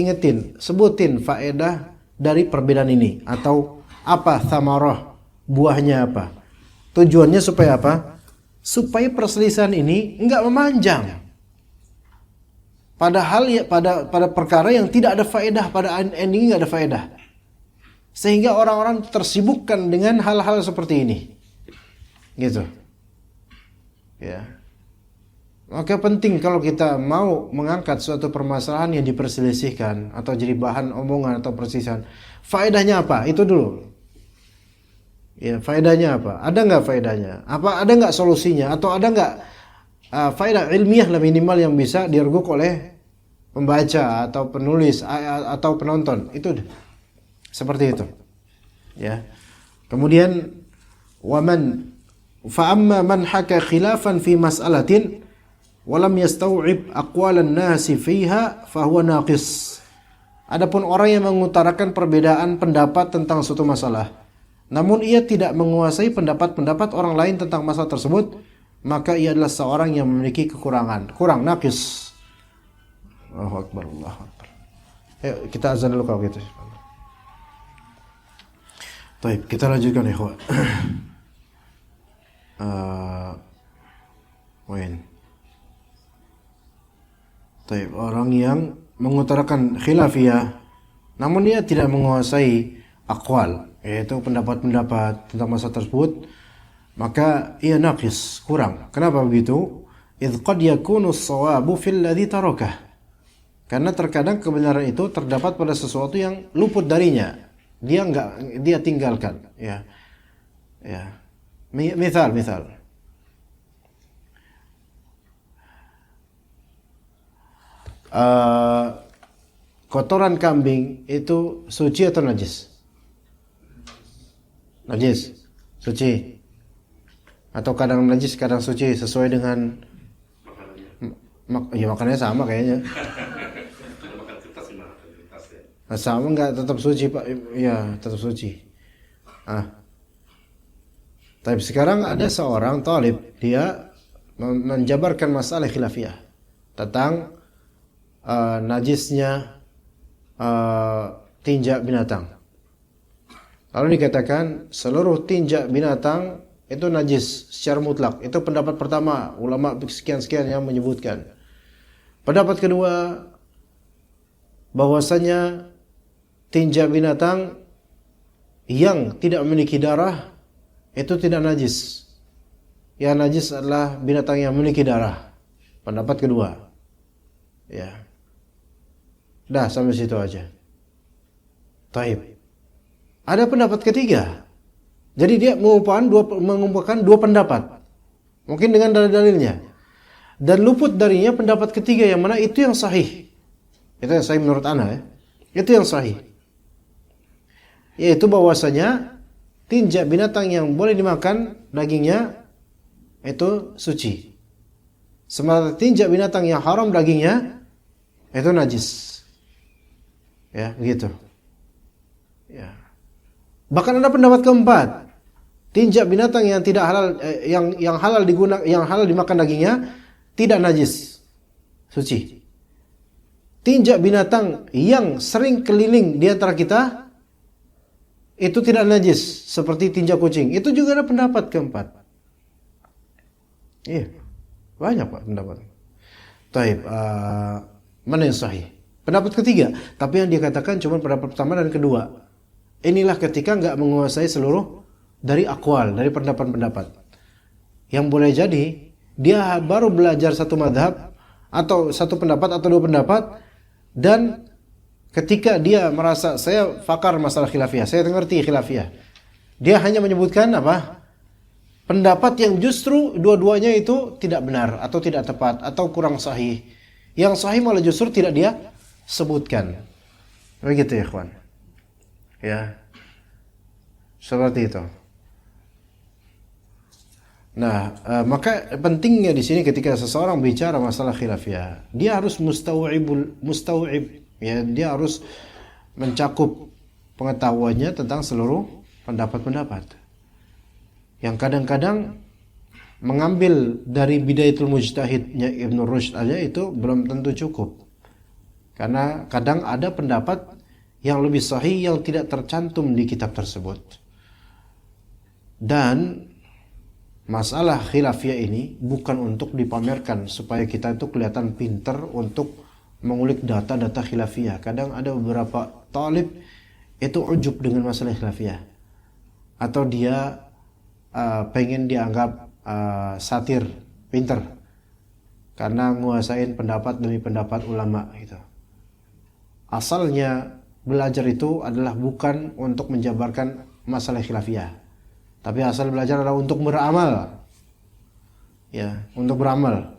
sebutin faedah dari perbedaan ini, atau apa thamarah, buahnya apa? Tujuannya supaya apa? Supaya perselisihan ini enggak memanjang. Padahal ya pada perkara yang tidak ada faedah, pada ending enggak ada faedah. Sehingga orang-orang tersibukkan dengan hal-hal seperti ini. Gitu. Ya. Maka penting kalau kita mau mengangkat suatu permasalahan yang diperselisihkan atau jadi bahan omongan atau perselisihan, faedahnya apa? Itu dulu. Ya, faedahnya apa? Ada nggak faedahnya? Apa ada nggak solusinya? Atau ada nggak faedah ilmiah lah minimal yang bisa diarguk oleh pembaca atau penulis atau penonton? Itu seperti itu. Ya. Kemudian fa'amma man haka khilafan fi mas'alatin walam yastau'ib aqwalan nasi fiha fahuwa naqis. Adapun orang yang mengutarakan perbedaan pendapat tentang suatu masalah, namun ia tidak menguasai pendapat-pendapat orang lain tentang masalah tersebut, maka ia adalah seorang yang memiliki kekurangan, kurang, naqis. Allahu akbar, Allahu akbar. Ayo kita azan dulu kalau gitu. Baik, kita lanjutkan ikhwan. Baik, orang yang mengutarakan khilafiyah namun dia tidak menguasai aqwal, yaitu pendapat-pendapat tentang masalah tersebut, maka ia naqis, kurang. Kenapa begitu? Idz qad yakunu as-shawabu fil ladzi tarakah. Karena terkadang kebenaran itu terdapat pada sesuatu yang luput darinya. Dia tinggalkan, ya. Ya. Misal. Kotoran kambing itu suci atau najis? Najis, suci. Atau kadang najis, kadang suci, sesuai dengan makannya sama kayaknya. Sama enggak, tetap suci Pak? Iya, tetap suci. Tapi sekarang ada seorang talib, dia menjabarkan masalah khilafiyah tentang najisnya tinja binatang. Lalu dikatakan seluruh tinja binatang itu najis secara mutlak. Itu pendapat pertama ulama sekian-sekian yang menyebutkan. Pendapat kedua, bahwasanya tinja binatang yang tidak memiliki darah itu tidak najis. Yang najis adalah binatang yang memiliki darah. Pendapat kedua. Ya. Dah sampai situ aja. Taib. Ada pendapat ketiga. Jadi dia mengumpulkan dua pendapat. Mungkin dengan dalil-dalilnya. Dan luput darinya pendapat ketiga yang mana itu yang sahih. Itu yang sahih menurut ana ya. Itu yang sahih. Yaitu bahwasanya tinja binatang yang boleh dimakan dagingnya itu suci. Sementara tinja binatang yang haram dagingnya itu najis. Ya, begitu. Ya. Bahkan ada pendapat keempat. Tinja binatang yang tidak halal yang halal dimakan dagingnya tidak najis. Suci. Tinja binatang yang sering keliling di antara kita itu tidak najis seperti tinja kucing. Itu juga ada pendapat keempat. Iya. Banyak Pak pendapat. Taib, mana yang sahih? Pendapat ketiga, tapi yang dikatakan cuma pendapat pertama dan kedua. Inilah ketika enggak menguasai seluruh dari akwal, dari pendapat-pendapat. Yang boleh jadi dia baru belajar satu madhab atau satu pendapat atau dua pendapat, dan ketika dia merasa saya fakar masalah khilafiyah, saya mengerti khilafiyah, dia hanya menyebutkan apa? Pendapat yang justru dua-duanya itu tidak benar atau tidak tepat atau kurang sahih. Yang sahih malah justru tidak dia sebutkan. Begitu ya, ikhwan. Ya. Seperti itu. Nah, maka pentingnya di sini ketika seseorang bicara masalah khilafiyah, dia harus mustau'ib, ya, dia harus mencakup pengetahuannya tentang seluruh pendapat-pendapat. Yang kadang-kadang mengambil dari Bidayatul Mujtahidnya Ibnu Rushd aja itu belum tentu cukup. Karena kadang ada pendapat yang lebih sahih yang tidak tercantum di kitab tersebut. Dan masalah khilafiyah ini bukan untuk dipamerkan supaya kita itu kelihatan pintar untuk mengulik data-data khilafiyah. Kadang ada beberapa talib itu ujub dengan masalah khilafiyah. Atau dia pengen dianggap satir, pintar karena nguasain pendapat demi pendapat ulama gitu. Asalnya belajar itu adalah bukan untuk menjabarkan masalah khilafiyah, tapi asal belajar adalah untuk beramal. Ya, untuk beramal.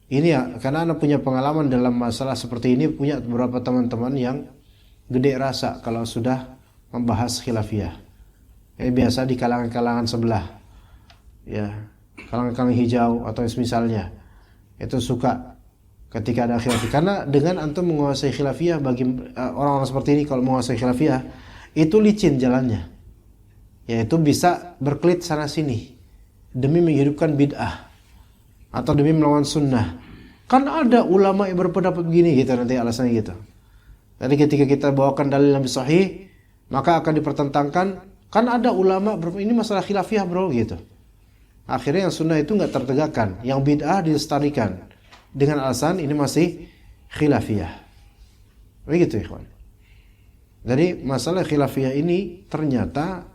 Ini ya, karena Anda punya pengalaman dalam masalah seperti ini, punya beberapa teman-teman yang gede rasa kalau sudah membahas khilafiyah. Ini biasa di kalangan-kalangan sebelah, ya, kalangan-kalangan hijau atau misalnya itu suka ketika ada khilafiyah. Karena dengan antum menguasai khilafiyah, bagi orang-orang seperti ini kalau menguasai khilafiyah itu licin jalannya, yaitu bisa berkelit sana sini demi menghidupkan bid'ah atau demi melawan sunnah. Kan ada ulama yang berpendapat begini gitu, nanti alasannya gitu. Jadi ketika kita bawakan dalil yang sahih, maka akan dipertentangkan. Kan ada ulama ini masalah khilafiyah bro gitu. Akhirnya yang sunnah itu nggak tertegakkan, yang bid'ah dilestarikan dengan alasan ini masih khilafiyah. Begitu ikhwan. Jadi masalah khilafiyah ini ternyata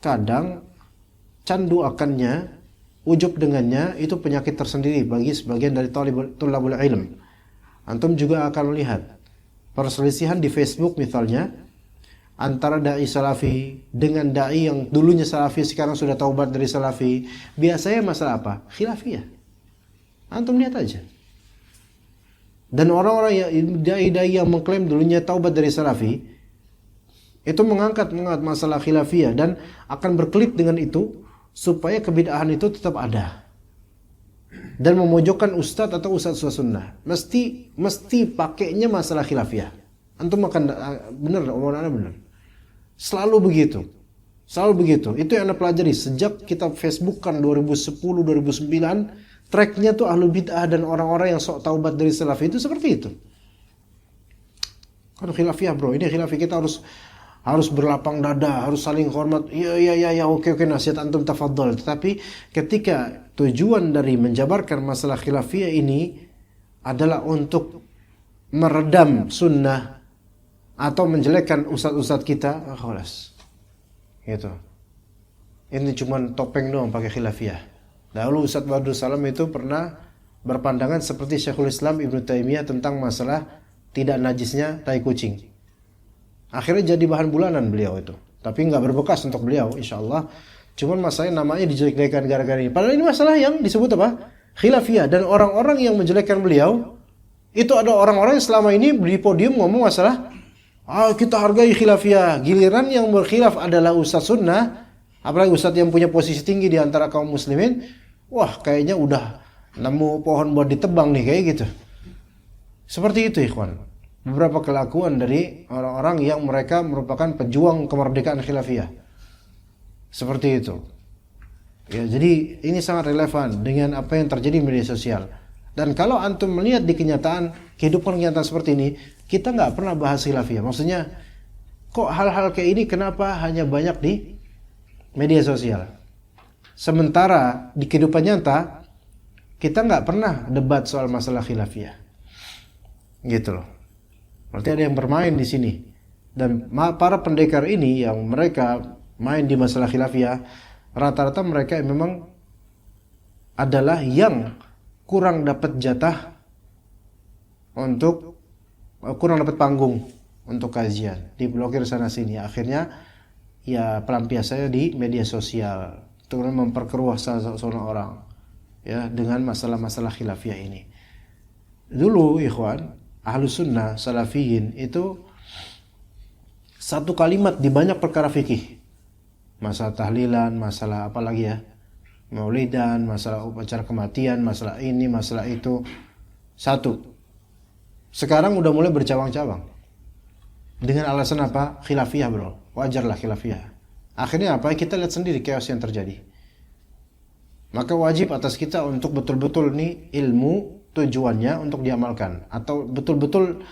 kadang candu akannya, ujub dengannya itu penyakit tersendiri bagi sebagian dari thalabul ilm. Antum juga akan melihat perselisihan di Facebook misalnya antara dai salafi dengan dai yang dulunya salafi sekarang sudah taubat dari salafi. Biasanya masalah apa? Khilafiyah. Antum lihat aja. Dan orang-orang yang dai-dai yang mengklaim dulunya taubat dari salafi itu mengangkat masalah khilafiyah dan akan berkelit dengan itu supaya kebid'ahan itu tetap ada. Dan memojokkan ustadz atau ustadz sunnah. Mesti pakainya masalah khilafiyah. Antum akan benar, omongan Anda benar. Selalu begitu. Itu yang Anda pelajari sejak kita Facebook kan 2010, 2009, tracknya tuh ahlu bid'ah dan orang-orang yang sok taubat dari salafi itu seperti itu. Kan khilafiyah bro, ini khilafiyah kita harus berlapang dada, harus saling hormat. Iya, oke, nasihat antum tafadhol. Tetapi ketika tujuan dari menjabarkan masalah khilafiyah ini adalah untuk meredam sunnah atau menjelekkan ustadz-ustadz kita, khalas. Gitu. Ini cuman topeng doang pakai khilafiyah. Dahulu Ustadz Badrul Salam itu pernah berpandangan seperti Syekhul Islam Ibnu Taimiyah tentang masalah tidak najisnya tai kucing. Akhirnya jadi bahan bulanan beliau itu. Tapi nggak berbekas untuk beliau, insyaallah. Cuman masalahnya namanya dijelek-jelekan gara-gara ini. Padahal ini masalah yang disebut apa? Khilafiyah. Dan orang-orang yang menjelekkan beliau itu ada orang-orang yang selama ini di podium ngomong masalah kita hargai khilafiyah. Giliran yang berkhilaf adalah ustadz sunnah, apalagi ustadz yang punya posisi tinggi di antara kaum muslimin, wah kayaknya udah nemu pohon buat ditebang nih kayak gitu. Seperti itu ikhwan. Beberapa kelakuan dari orang-orang yang mereka merupakan pejuang kemerdekaan khilafiyah. Seperti itu. Ya, jadi ini sangat relevan dengan apa yang terjadi di media sosial. Dan kalau antum melihat di kenyataan, kehidupan kenyataan seperti ini, kita nggak pernah bahas khilafiyah. Maksudnya, kok hal-hal kayak ini kenapa hanya banyak di media sosial? Sementara di kehidupan nyata, kita nggak pernah debat soal masalah khilafiyah. Gitu loh. Berarti ada yang bermain di sini. Dan para pendekar ini yang mereka main di masalah khilafiyah, rata-rata mereka memang adalah yang kurang dapat jatah untuk kurang dapat panggung untuk kajian, diblokir sana sini. Akhirnya ya pelampiasannya di media sosial, untuk memperkeruh seorang orang ya dengan masalah-masalah khilafiyah ini. Dulu ikhwan, ahlus sunnah salafiyin itu satu kalimat di banyak perkara fikih. Masalah tahlilan, masalah apa lagi ya? Maulidan, masalah upacara kematian, masalah ini, masalah itu. Satu. Sekarang udah mulai bercabang-cabang. Dengan alasan apa? Khilafiyah bro. Wajarlah khilafiyah. Akhirnya apa? Kita lihat sendiri chaos yang terjadi. Maka wajib atas kita untuk betul-betul nih ilmu tujuannya untuk diamalkan. Atau betul-betul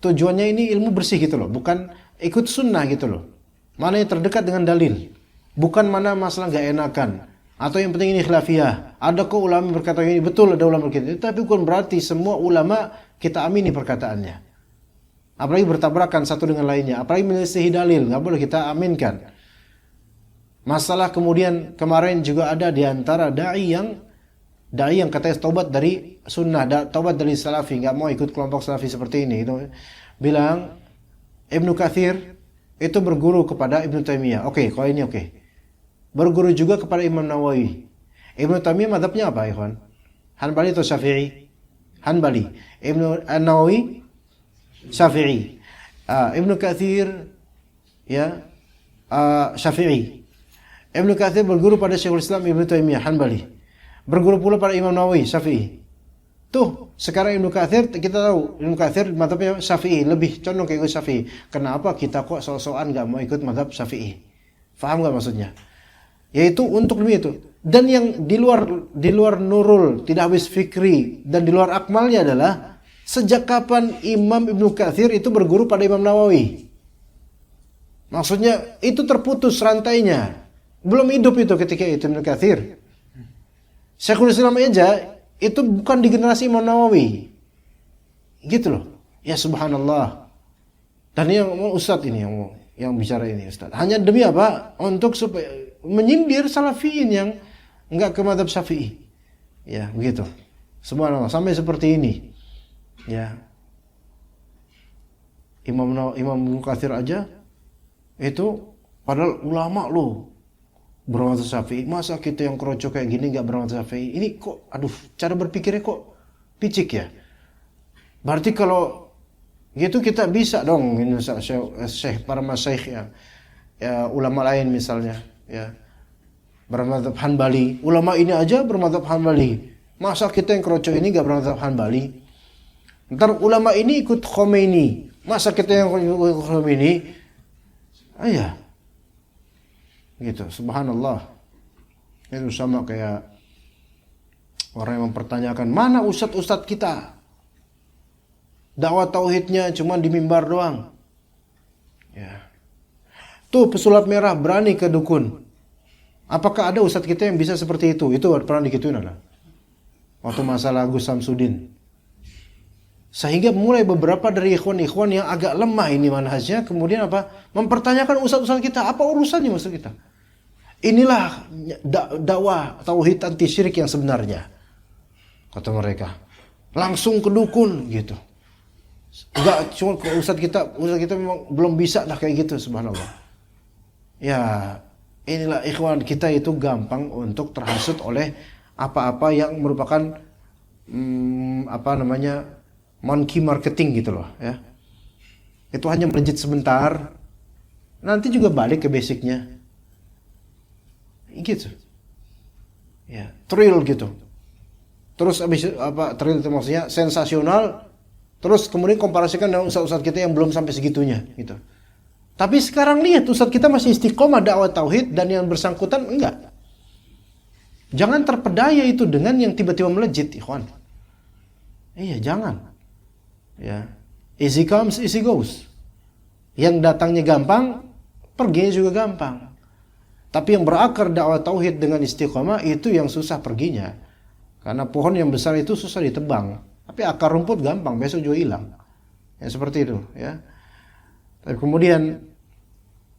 tujuannya ini ilmu bersih gitu loh. Bukan ikut sunnah gitu loh. Mana yang terdekat dengan dalil. Bukan mana masalah gak enakan. Atau yang penting ini khilafiyah. Ada kok ulama berkata ini, betul ada ulama berkata ini. Tapi bukan berarti semua ulama kita amini perkataannya. Apalagi bertabrakan satu dengan lainnya. Apalagi menyelisihi dalil. Gak boleh kita aminkan. Masalah kemudian kemarin juga ada di antara da'i yang katanya taubat dari sunnah, taubat dari salafi. Gak mau ikut kelompok salafi seperti ini. Itu bilang Ibnu Katsir itu berguru kepada Ibnu Taimiyah. Oke, kalau ini oke. Berguru juga kepada Imam Nawawi. Ibnu Taimiyah mazhabnya apa, ikhwan? Hanbali atau Syafi'i? Hanbali. Ibnu Nawawi Syafi'i. Ibnu Katsir ya Syafi'i. Ibnu Katsir berguru pada Syekhul Islam Ibnu Taimiyah, Hanbali. Berguru pula pada Imam Nawawi, Syafi'i. Tuh, sekarang Ibnu Katsir kita tahu Ibnu Katsir mazhabnya Syafi'i, lebih condong ke ikut Syafi'i. Kenapa kita kok sok-sokan enggak mau ikut mazhab Syafi'i? Faham enggak maksudnya? Yaitu untuk lebih itu. Dan yang di luar nurul, tidak habis fikri dan di luar akmalnya adalah sejak kapan Imam Ibnu Katsir itu berguru pada Imam Nawawi? Maksudnya itu terputus rantainya. Belum hidup itu ketika itu Ibnu Katsir. Syekhul Islam aja itu bukan di generasi Imam Nawawi. Gitu loh. Ya subhanallah. Dan yang ustadz ini yang bicara ini ustadz. Hanya demi apa? Untuk supaya menyindir salafiyin yang enggak ke mazhab Syafi'i. Ya, begitu. Subhanallah, sampai seperti ini. Ya. Imam Ibnu Katsir aja itu padahal ulama loh. Bermadzhab Syafi'i. Masa kita yang keroco kayak gini enggak bermadzhab Syafi'i? Ini kok cara berpikirnya kok picik ya? Berarti kalau gitu kita bisa dong ini Syekh para masyayikh ya ulama lain misalnya ya bermadzhab Hanbali, ulama ini aja bermadzhab Hanbali. Masa kita yang keroco ini enggak bermadzhab Hanbali? Ntar ulama ini ikut Khomeini. Masa kita yang ikut Khomeini? Iya. Gitu, subhanallah. Itu sama kayak orang yang mempertanyakan, mana ustadz-ustadz kita? Dakwah tauhidnya cuma di mimbar doang. Ya. Tuh pesulap merah berani ke dukun. Apakah ada ustadz kita yang bisa seperti itu? Itu pernah digituin ada. Waktu masalah Gus Samsudin. Sehingga mulai beberapa dari ikhwan-ikhwan yang agak lemah ini manhajnya, kemudian apa? Mempertanyakan ustaz-ustaz kita, apa urusannya ustaz kita? Inilah dakwah tauhid anti syirik yang sebenarnya, kata mereka. Langsung ke dukun gitu. Enggak, cuma ustaz kita memang belum bisa dah kayak gitu, subhanallah. Ya, inilah ikhwan, kita itu gampang untuk terhasut oleh apa-apa yang merupakan monkey marketing gitu loh, ya. Itu hanya melejit sebentar, nanti juga balik ke basicnya. Gitu. Ya, thrill gitu. Terus abis thrill itu maksudnya sensasional. Terus kemudian komparasikan dengan ustaz-ustaz kita yang belum sampai segitunya gitu. Tapi sekarang lihat ustaz kita masih istiqomah dakwah tauhid dan yang bersangkutan enggak. Jangan terpedaya itu dengan yang tiba-tiba melejit, ikhwan. Iya, jangan. Ya. Easy comes, easy goes. Yang datangnya gampang, perginya juga gampang. Tapi yang berakar dakwah tauhid dengan istiqomah itu yang susah perginya. Karena pohon yang besar itu susah ditebang, tapi akar rumput gampang, besok juga hilang. Ya seperti itu, ya. Tapi kemudian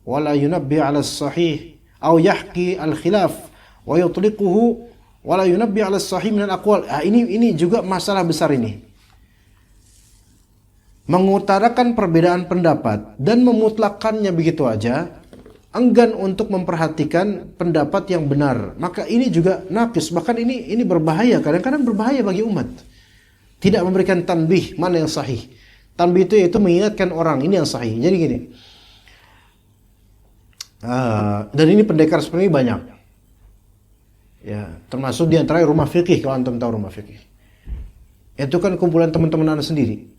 wala yunabbi 'ala as-sahih aw yahki al-khilaf wa yutliquhu wala yunabbi 'ala as-sahih min al-aqwal. Ini juga masalah besar ini. Mengutarakan perbedaan pendapat dan memutlakkannya begitu aja, enggan untuk memperhatikan pendapat yang benar, maka ini juga naqis, bahkan ini berbahaya, kadang-kadang berbahaya bagi umat. Tidak memberikan tanbih mana yang sahih. Tanbih itu yaitu mengingatkan orang ini yang sahih. Jadi gini, dan ini pendekar seperti ini banyak, ya, termasuk di antara rumah fikih. Kalau antum tahu rumah fikih, itu kan kumpulan teman-teman anak sendiri.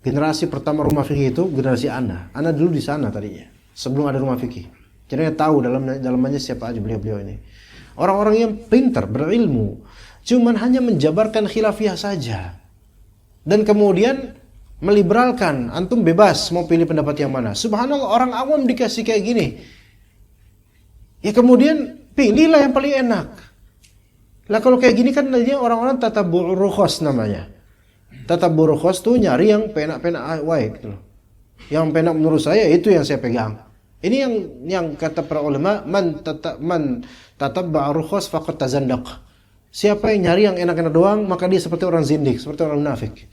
Generasi pertama rumah fikih itu generasi anak dulu di sana tadinya, sebelum ada rumah fikih. Jadi tahu dalamnya siapa aja beliau-beliau ini. Orang-orang yang pintar, berilmu, cuman hanya menjabarkan khilafiyah saja. Dan kemudian meliberalkan, antum bebas mau pilih pendapat yang mana. Subhanallah, orang awam dikasih kayak gini. Ya kemudian pilihlah yang paling enak. Lah kalau kayak gini kan nantinya orang-orang tatabbu' rukhas namanya. Tatabbu' rukhas tuh nyari yang penak-penak wae gitu loh. Yang penak menurut saya itu yang saya pegang. Ini yang kata para ulama, man tatabba'a rukhas faqad tazandaq. Siapa yang nyari yang enak-enak doang, maka dia seperti orang zindik, seperti orang munafik.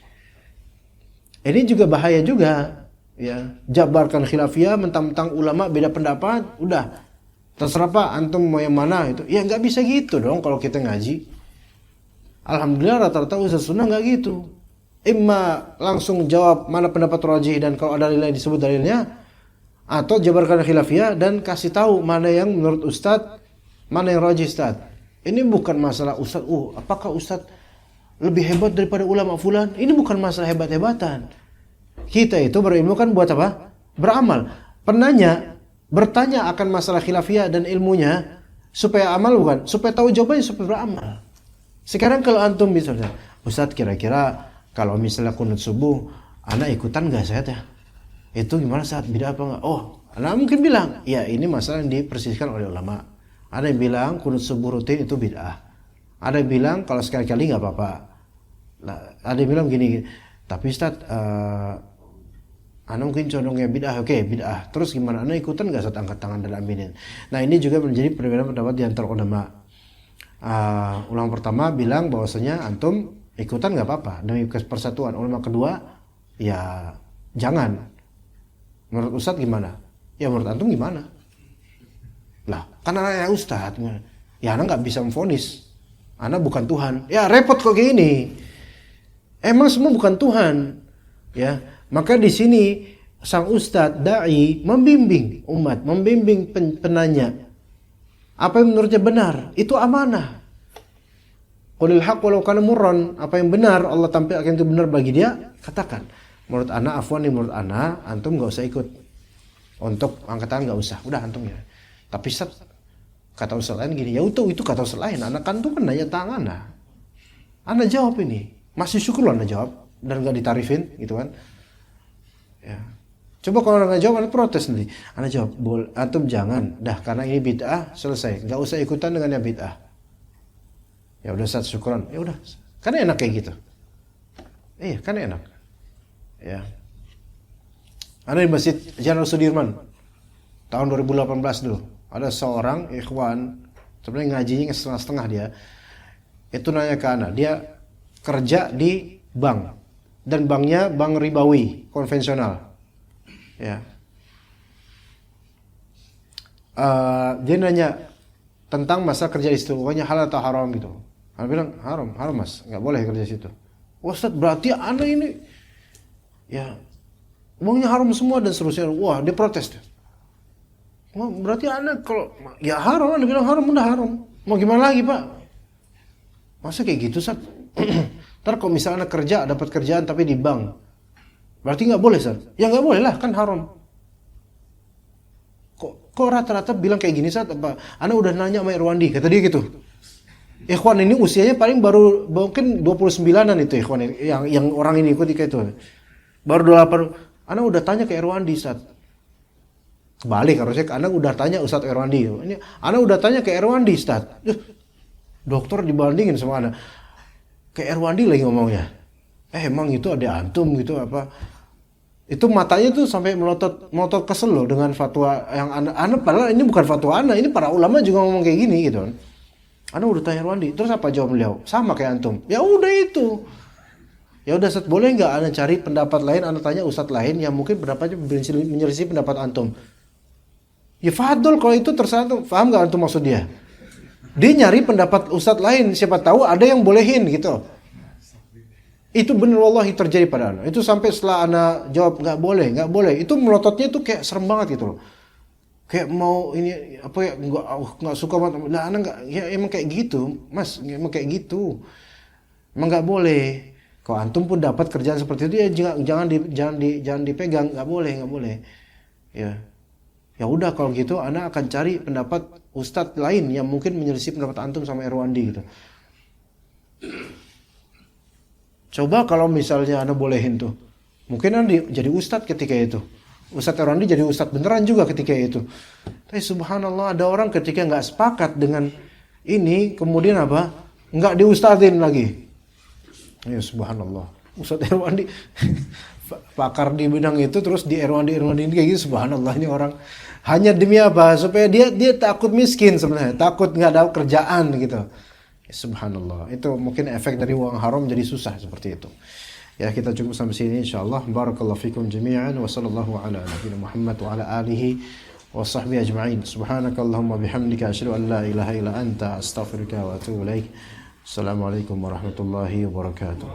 Ini juga bahaya juga, ya. Jabarkan khilafiyah, mentang-mentang ulama beda pendapat, udah terserah Pak, antum mau yang mana itu. Ya nggak bisa gitu dong kalau kita ngaji. Alhamdulillah rata-rata ustaz sunnah nggak gitu. Imma langsung jawab mana pendapat rajih dan kalau ada dalil disebut dalilnya, atau jabarkan khilafiyah dan kasih tahu mana yang menurut ustaz, mana yang rajih ustaz. Ini bukan masalah ustaz, apakah ustaz lebih hebat daripada ulama fulan? Ini bukan masalah hebat-hebatan. Kita itu berilmu kan buat apa? Beramal. Penanya bertanya akan masalah khilafiyah dan ilmunya supaya amal, bukan supaya tahu jawabannya, supaya beramal. Sekarang kalau antum bisa, ustaz kira-kira kalau misalnya kunut subuh, anak ikutan gak saya teh? Itu gimana saat bid'ah apa enggak? Oh, anak mungkin bilang, ya ini masalah yang dipersiskan oleh ulama. Ada yang bilang kunut subuh rutin itu bid'ah. Ada yang bilang kalau sekali-kali nggak apa-apa. Nah, ada yang bilang gini, tapi Ustaz, anak mungkin condongnya bid'ah. Oke, bid'ah. Terus gimana? Anak ikutan nggak saat angkat tangan dan aminin? Nah, ini juga menjadi perbedaan pendapat di antara ulama. Ulama pertama bilang bahwasanya antum ikutan nggak apa-apa demi persatuan. Ulama kedua, ya jangan. Menurut Ustadz gimana? Ya menurut antum gimana? Lah, kan anak Ustadz, ya anak nggak bisa memvonis. Anak bukan Tuhan. Ya repot kok kayak gini. Emang semua bukan Tuhan, ya. Maka di sini sang Ustadz dai membimbing umat, membimbing penanya. Apa yang menurutnya benar, itu amanah. Qulil haqq walau kana murran, apa yang benar Allah tampilkan itu benar bagi dia, katakan. Menurut anak afwan nih, menurut anak antum nggak usah ikut. Untuk angkatan nggak usah, udah antum ya. Tapi Ustaz, kata Ustaz lain gini, ya itu kata Ustaz lain. Anak kan tuh kan nanya tangan nah. Anak jawab ini, masih syukur loh anak jawab dan nggak ditarifin gitu kan. Ya. Coba kalau nggak jawab, anak protes nanti. Anak jawab, antum jangan, dah karena ini bid'ah selesai, nggak usah ikutan dengan yang bid'ah. Ya udah Ustaz syukuran, ya udah, kan enak kayak gitu. Iya kan enak. Ya. Ada di Masjid Jenderal Sudirman tahun 2018 dulu. Ada seorang ikhwan, sebenarnya ngajinya setengah-setengah dia. Itu nanya ke anak, dia kerja di bank dan banknya bank ribawi konvensional. Ya. Dia nanya tentang masa kerja di situ, pokoknya halal atau haram gitu. Anak bilang haram mas, nggak boleh kerja di situ. Ustaz, berarti anak ini ya uangnya haram semua dan seterusnya. Wah, dia protes. Wah, berarti anak kalau ya haram, dia bilang haram, udah haram. Mau gimana lagi pak? Masa kayak gitu Ustaz? Ntar kalau misalnya anak kerja, dapat kerjaan tapi di bank, berarti nggak boleh Ustaz? Ya nggak boleh lah, kan haram. Kok rata-rata bilang kayak gini Ustaz? Apa? Anak udah nanya sama Irwandi, kata dia gitu. Ikhwan ini usianya paling baru mungkin 29-an itu ikhwan yang orang ini ikut itu. Baru 28. Anak udah tanya ke Irwandi Ustaz. Kebalik harusnya anak udah tanya Ustaz Irwandi. Ini anak udah tanya ke Irwandi Ustaz. Dokter dibandingin sama anak. Ke Irwandi lagi ngomongnya. Emang itu ada antum gitu apa? Itu matanya tuh sampai melotot kesel loh dengan fatwa yang anak padahal ini bukan fatwa anak, ini para ulama juga ngomong kayak gini gitu kan. Anak udah tanya Irwandi, terus apa jawab beliau? Sama kayak antum. Ya udah itu. Ya udah Ustaz, boleh nggak anak cari pendapat lain, anak tanya ustadz lain yang mungkin pendapatnya menyelisih pendapat antum. Ya fadol kalau itu terserah antum. Paham nggak antum maksud dia? Dia nyari pendapat ustadz lain, siapa tahu ada yang bolehin gitu. Itu benar wallahi terjadi pada anak. Itu sampai setelah anak jawab nggak boleh. Itu melototnya tuh kayak serem banget gitu loh. Kayak mau ini apa ya nggak suka banget. Nah anak nggak ya emang kayak gitu, mas emang kayak gitu. Emang nggak boleh. Kalau antum pun dapat kerjaan seperti itu ya jangan dipegang, nggak boleh. Ya udah kalau gitu anak akan cari pendapat ustadz lain yang mungkin menyelisih pendapat antum sama Irwandi gitu. Coba kalau misalnya anak bolehin tuh, mungkin anak jadi ustadz ketika itu. Ustadz Irwandi jadi ustadz beneran juga ketika itu. Tapi subhanallah ada orang ketika nggak sepakat dengan ini, kemudian apa? Nggak diustadzin lagi. Ya subhanallah. Ustadz Irwandi pakar di bidang itu, terus di Irwandi ini kayak gitu. Subhanallah, ini orang hanya demi apa? Supaya dia takut miskin sebenarnya, takut nggak ada kerjaan gitu. Subhanallah, itu mungkin efek dari uang haram jadi susah seperti itu. Ya kita cukup sampai sini insyaallah. Barakallahu fikum jami'an wa sallallahu ala nabiyina Muhammad wa ala alihi wa sahbihi ajma'in. Subhanakallahumma bihamdika asyhadu an la ilaha illa anta astaghfiruka wa atubu ilaik. Assalamualaikum warahmatullahi wabarakatuh.